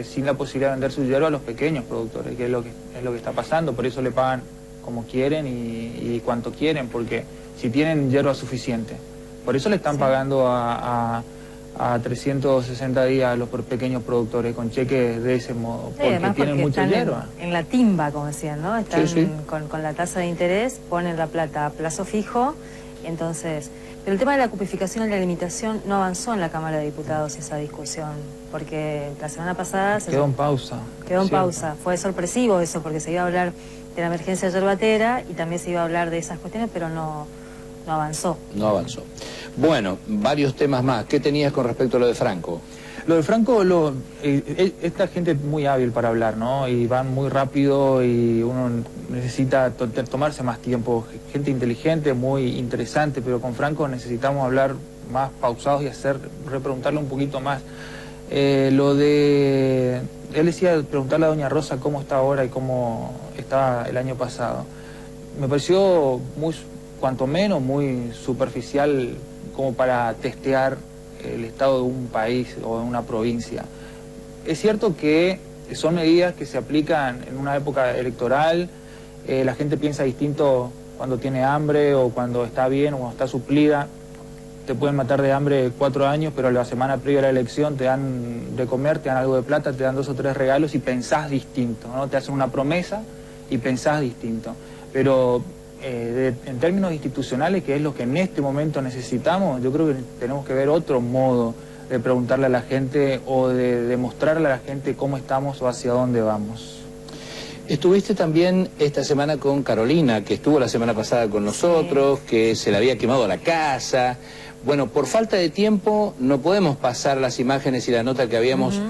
sin la posibilidad de vender su yerba a los pequeños productores, que es lo que está pasando. Por eso le pagan como quieren y cuanto quieren, porque si tienen yerba suficiente. Por eso le están pagando a 360 días a los pequeños productores con cheques de ese modo, porque tienen mucha yerba. En la timba, como decían, ¿no? Están con la tasa de interés, ponen la plata a plazo fijo, entonces... Pero el tema de la cupificación y la limitación no avanzó en la Cámara de Diputados esa discusión, porque la semana pasada... Quedó en pausa. Quedó en pausa. Fue sorpresivo eso, porque se iba a hablar la emergencia yerbatera y también se iba a hablar de esas cuestiones, pero no avanzó. No avanzó. Bueno, varios temas más. ¿Qué tenías con respecto a lo de Franco? Lo de Franco, esta gente es muy hábil para hablar, ¿no? Y van muy rápido y uno necesita tomarse más tiempo. Gente inteligente, muy interesante, pero con Franco necesitamos hablar más pausados y repreguntarle un poquito más. Lo de... Él decía preguntarle a doña Rosa cómo está ahora y cómo estaba el año pasado. Me pareció cuanto menos muy superficial como para testear el estado de un país o de una provincia. Es cierto que son medidas que se aplican en una época electoral, la gente piensa distinto cuando tiene hambre o cuando está bien o cuando está suplida. Te pueden matar de hambre 4 años, pero la semana previa a la elección te dan de comer, te dan algo de plata, te dan 2 o 3 regalos y pensás distinto, ¿no? Te hacen una promesa y pensás distinto. Pero en términos institucionales, que es lo que en este momento necesitamos, yo creo que tenemos que ver otro modo de preguntarle a la gente o de demostrarle a la gente cómo estamos o hacia dónde vamos. Estuviste también esta semana con Carolina, que estuvo la semana pasada con nosotros, que se le había quemado la casa. Bueno, por falta de tiempo no podemos pasar las imágenes y la nota que habíamos,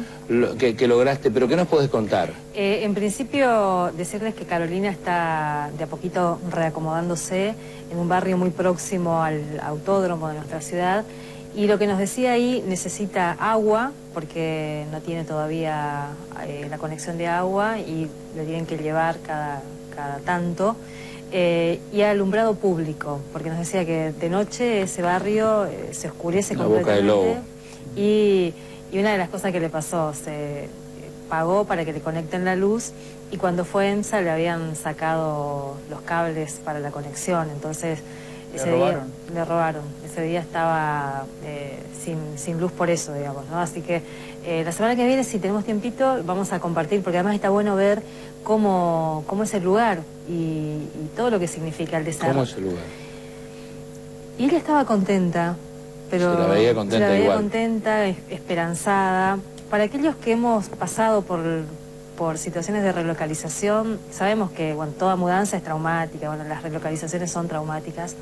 que lograste, pero ¿qué nos podés contar? En principio, decirles que Carolina está de a poquito reacomodándose en un barrio muy próximo al autódromo de nuestra ciudad. Y lo que nos decía ahí, necesita agua, porque no tiene todavía la conexión de agua y le tienen que llevar cada tanto. Y alumbrado público, porque nos decía que de noche ese barrio se oscurece completamente. La Boca del Lobo. Y una de las cosas que le pasó, se pagó para que le conecten la luz y cuando fue EMSA le habían sacado los cables para la conexión, entonces le robaron. Ese día estaba sin luz por eso, digamos, ¿no? Así que la semana que viene, si tenemos tiempito, vamos a compartir, porque además está bueno ver cómo es el lugar y todo lo que significa el desarrollo. ¿Cómo es el lugar? Y ella estaba contenta, pero se la veía contenta, contenta, esperanzada. Para aquellos que hemos pasado por situaciones de relocalización, sabemos que bueno, toda mudanza es traumática, bueno, las relocalizaciones son traumáticas,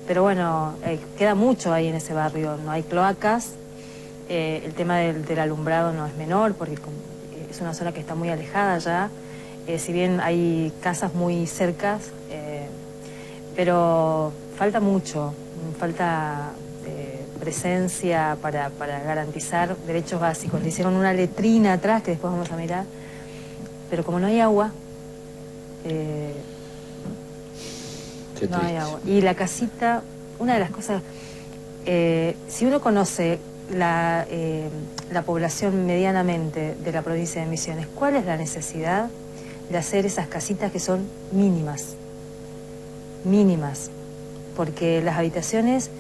pero bueno, queda mucho ahí en ese barrio, no hay cloacas, el tema del alumbrado no es menor, porque es una zona que está muy alejada ya, si bien hay casas muy cercas, pero falta mucho, falta presencia para garantizar derechos básicos. Le hicieron una letrina atrás que después vamos a mirar, pero como no hay agua, no hay agua. Y la casita, una de las cosas, si uno conoce la población medianamente de la provincia de Misiones, ¿cuál es la necesidad de hacer esas casitas que son mínimas? Mínimas. Porque las habitaciones,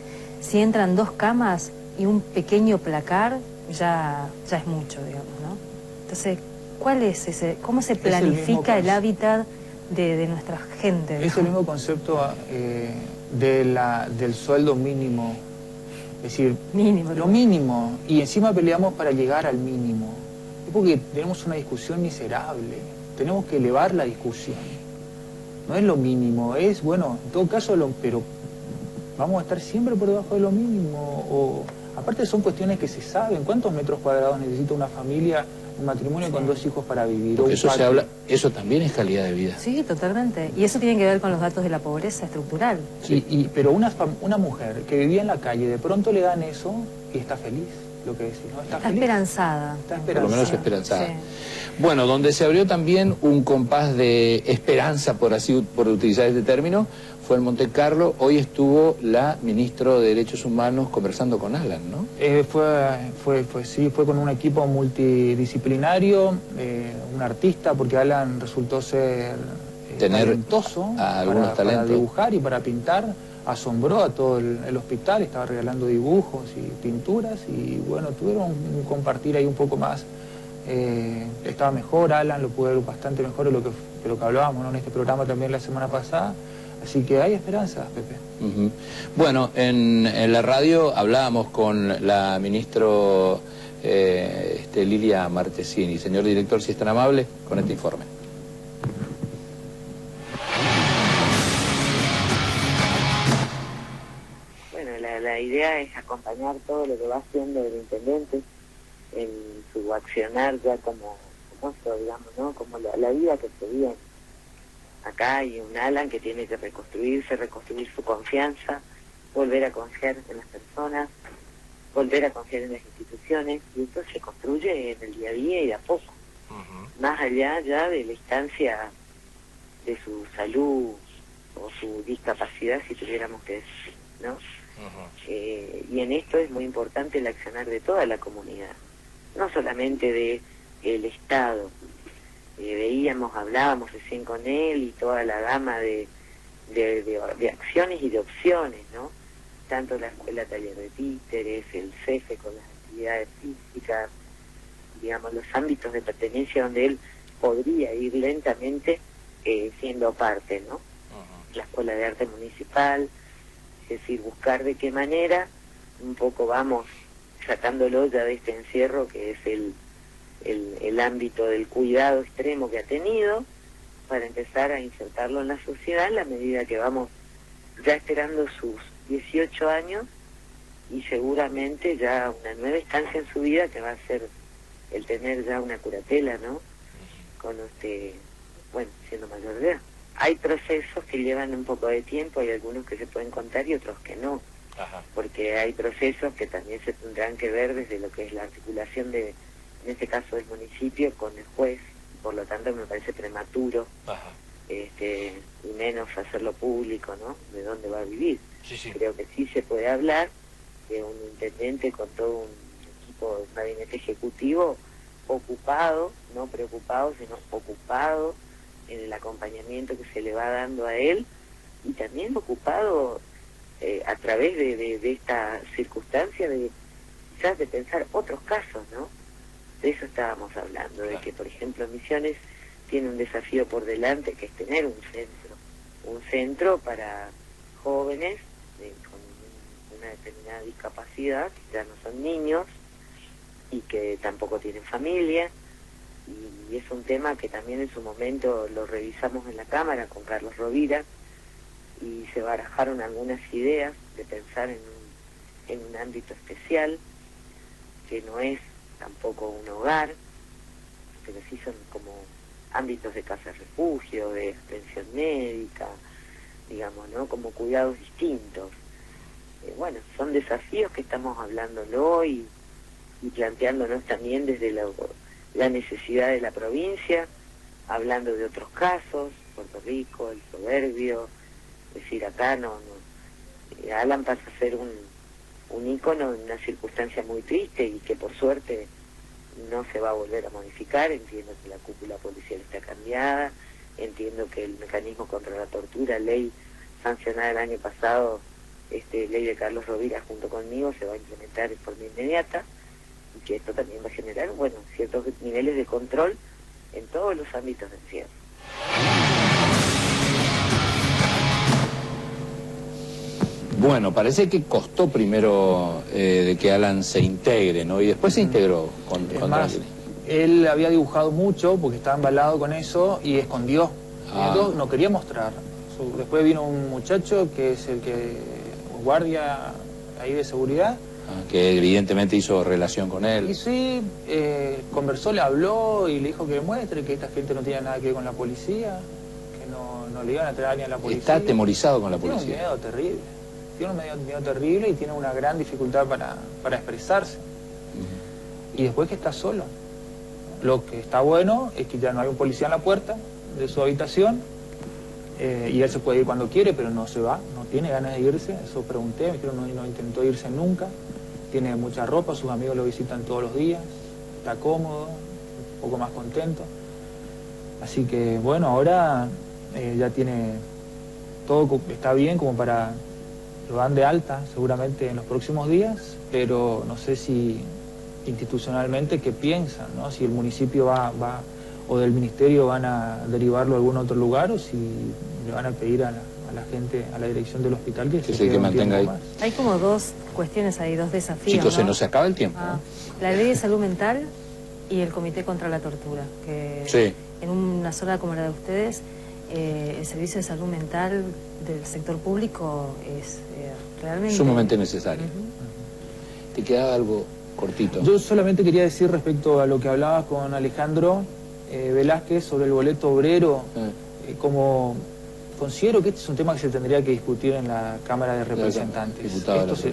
si entran 2 camas y un pequeño placar, ya es mucho, digamos, ¿no? Entonces, ¿cuál es ese? ¿Cómo se planifica el hábitat de nuestra gente? Es el mismo concepto del sueldo mínimo. Es decir, lo mínimo. Y encima peleamos para llegar al mínimo. Es porque tenemos una discusión miserable. Tenemos que elevar la discusión. No es lo mínimo, es, bueno, en todo caso, pero vamos a estar siempre por debajo de lo mínimo. Aparte son cuestiones que se saben. ¿Cuántos metros cuadrados necesita una familia, un matrimonio con 2 hijos para vivir? Porque eso también es calidad de vida. Sí, totalmente. Y eso tiene que ver con los datos de la pobreza estructural. Sí. Pero una mujer que vivía en la calle, de pronto le dan eso y está feliz, lo que decís, ¿no? Está feliz. Esperanzada. Por lo menos esperanzada. Sí. Bueno, donde se abrió también un compás de esperanza, por utilizar este término, fue en Monte Carlo. Hoy estuvo la ministra de Derechos Humanos conversando con Alan, ¿no? Fue con un equipo multidisciplinario, un artista, porque Alan resultó ser talentoso para dibujar y para pintar. Asombró a todo el hospital, estaba regalando dibujos y pinturas y bueno, tuvieron un compartir ahí un poco más. Estaba mejor, Alan lo pude ver bastante mejor de lo que hablábamos, ¿no? En este programa también la semana pasada. Así que hay esperanzas, Pepe. Bueno, en la radio hablábamos con la ministra Lilia Martesini. Señor director, si es tan amable, con este informe. la idea es acompañar todo lo que va haciendo el intendente en su accionar ya como esto, digamos, ¿no? Como la vida que se vive acá. Hay un Alan que tiene que reconstruir su confianza, volver a confiar en las personas, volver a confiar en las instituciones, y esto se construye en el día a día y de a poco, más allá ya de la instancia de su salud o su discapacidad, si tuviéramos que decir, ¿no? Y en esto es muy importante el accionar de toda la comunidad, no solamente de el Estado. Hablábamos recién con él, y toda la gama de acciones y de opciones, ¿no? Tanto la Escuela Taller de Títeres, el CEFE con las actividades físicas, digamos, los ámbitos de pertenencia donde él podría ir lentamente siendo parte, ¿no? La Escuela de Arte Municipal, es decir, buscar de qué manera un poco vamos sacándolo ya de este encierro que es el ámbito del cuidado extremo que ha tenido, para empezar a insertarlo en la sociedad a la medida que vamos ya esperando sus 18 años y seguramente ya una nueva instancia en su vida que va a ser el tener ya una curatela, ¿no? Siendo mayor de edad. Hay procesos que llevan un poco de tiempo, hay algunos que se pueden contar y otros que no. Porque hay procesos que también se tendrán que ver desde lo que es la articulación de, en este caso del municipio, con el juez. Por lo tanto me parece prematuro y menos hacerlo público, ¿no? De dónde va a vivir. Creo que sí se puede hablar de un intendente con todo un equipo, un gabinete ejecutivo ocupado, no preocupado, sino ocupado en el acompañamiento que se le va dando a él, y también ocupado a través de esta circunstancia de quizás de pensar otros casos, ¿no? De eso estábamos hablando, de que por ejemplo Misiones tiene un desafío por delante, que es tener un centro para jóvenes con una determinada discapacidad, que ya no son niños y que tampoco tienen familia, y es un tema que también en su momento lo revisamos en la Cámara con Carlos Rovira, y se barajaron algunas ideas de pensar en un ámbito especial, que no es tampoco un hogar, pero sí son como ámbitos de casa refugio, de atención médica, digamos, ¿no? Como cuidados distintos. Son desafíos que estamos hablándolo y planteándonos también desde la necesidad de la provincia, hablando de otros casos, Puerto Rico, el Soberbio, es decir, acá Alan pasa a ser un ícono en una circunstancia muy triste y que por suerte no se va a volver a modificar. Entiendo que la cúpula policial está cambiada, entiendo que el mecanismo contra la tortura, ley sancionada el año pasado, ley de Carlos Rovira junto conmigo, se va a implementar en forma inmediata, y que esto también va a generar, ciertos niveles de control en todos los ámbitos de encierro. Bueno, parece que costó primero de que Alan se integre, ¿no? Y después se integró con él había dibujado mucho porque estaba embalado con eso y escondió. Entonces, no quería mostrar. Después vino un muchacho que es el que guardia ahí de seguridad. Que evidentemente hizo relación con él. Y sí, conversó, le habló y le dijo que muestre que esta gente no tiene nada que ver con la policía, que no le iban a traer ni a la policía. Está atemorizado con la policía. Tiene un miedo terrible. Tiene un miedo terrible y tiene una gran dificultad para expresarse. Y después que está solo. Lo que está bueno es que ya no hay un policía en la puerta de su habitación, y él se puede ir cuando quiere, pero no se va, no tiene ganas de irse. Eso pregunté, me dijeron no intentó irse nunca. Tiene mucha ropa, sus amigos lo visitan todos los días, está cómodo, un poco más contento. Así que bueno, ahora ya tiene todo, está bien como para... Lo dan de alta seguramente en los próximos días, pero no sé si institucionalmente qué piensan, ¿no? Si el municipio va o del ministerio van a derivarlo a algún otro lugar, o si le van a pedir a la gente, a la dirección del hospital que se mantenga ahí. Más. Hay como dos cuestiones ahí, dos desafíos. Chicos, ¿no? se nos acaba el tiempo. La ley de salud mental y el comité contra la tortura, que en una zona como la de ustedes el servicio de salud mental del sector público es realmente... Sumamente necesario. ¿Te queda algo cortito? Yo solamente quería decir respecto a lo que hablabas con Alejandro Velázquez sobre el boleto obrero, como considero que este es un tema que se tendría que discutir en la Cámara de Representantes.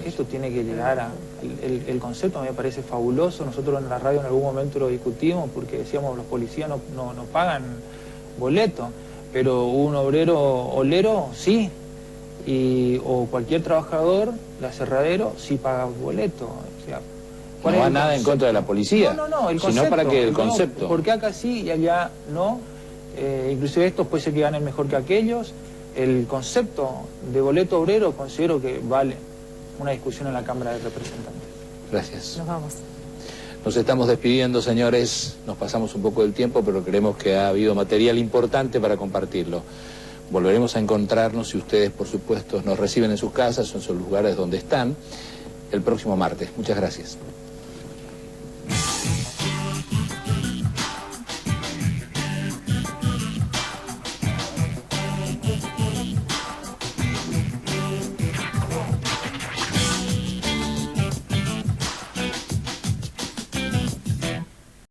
Esto tiene que llegar a... El concepto me parece fabuloso. Nosotros en la radio en algún momento lo discutimos porque decíamos los policías no pagan boleto, pero un obrero olero sí, o cualquier trabajador de aserradero sí paga boleto. O sea, no va nada en contra de la policía, no, el concepto, sino para que el concepto... Porque acá sí y allá no. Inclusive estos puede ser que ganen mejor que aquellos. El concepto de boleto obrero considero que vale una discusión en la Cámara de Representantes. Gracias. Nos vamos. Nos estamos despidiendo, señores. Nos pasamos un poco del tiempo, pero creemos que ha habido material importante para compartirlo. Volveremos a encontrarnos, si ustedes, por supuesto, nos reciben en sus casas o en sus lugares donde están, el próximo martes. Muchas gracias.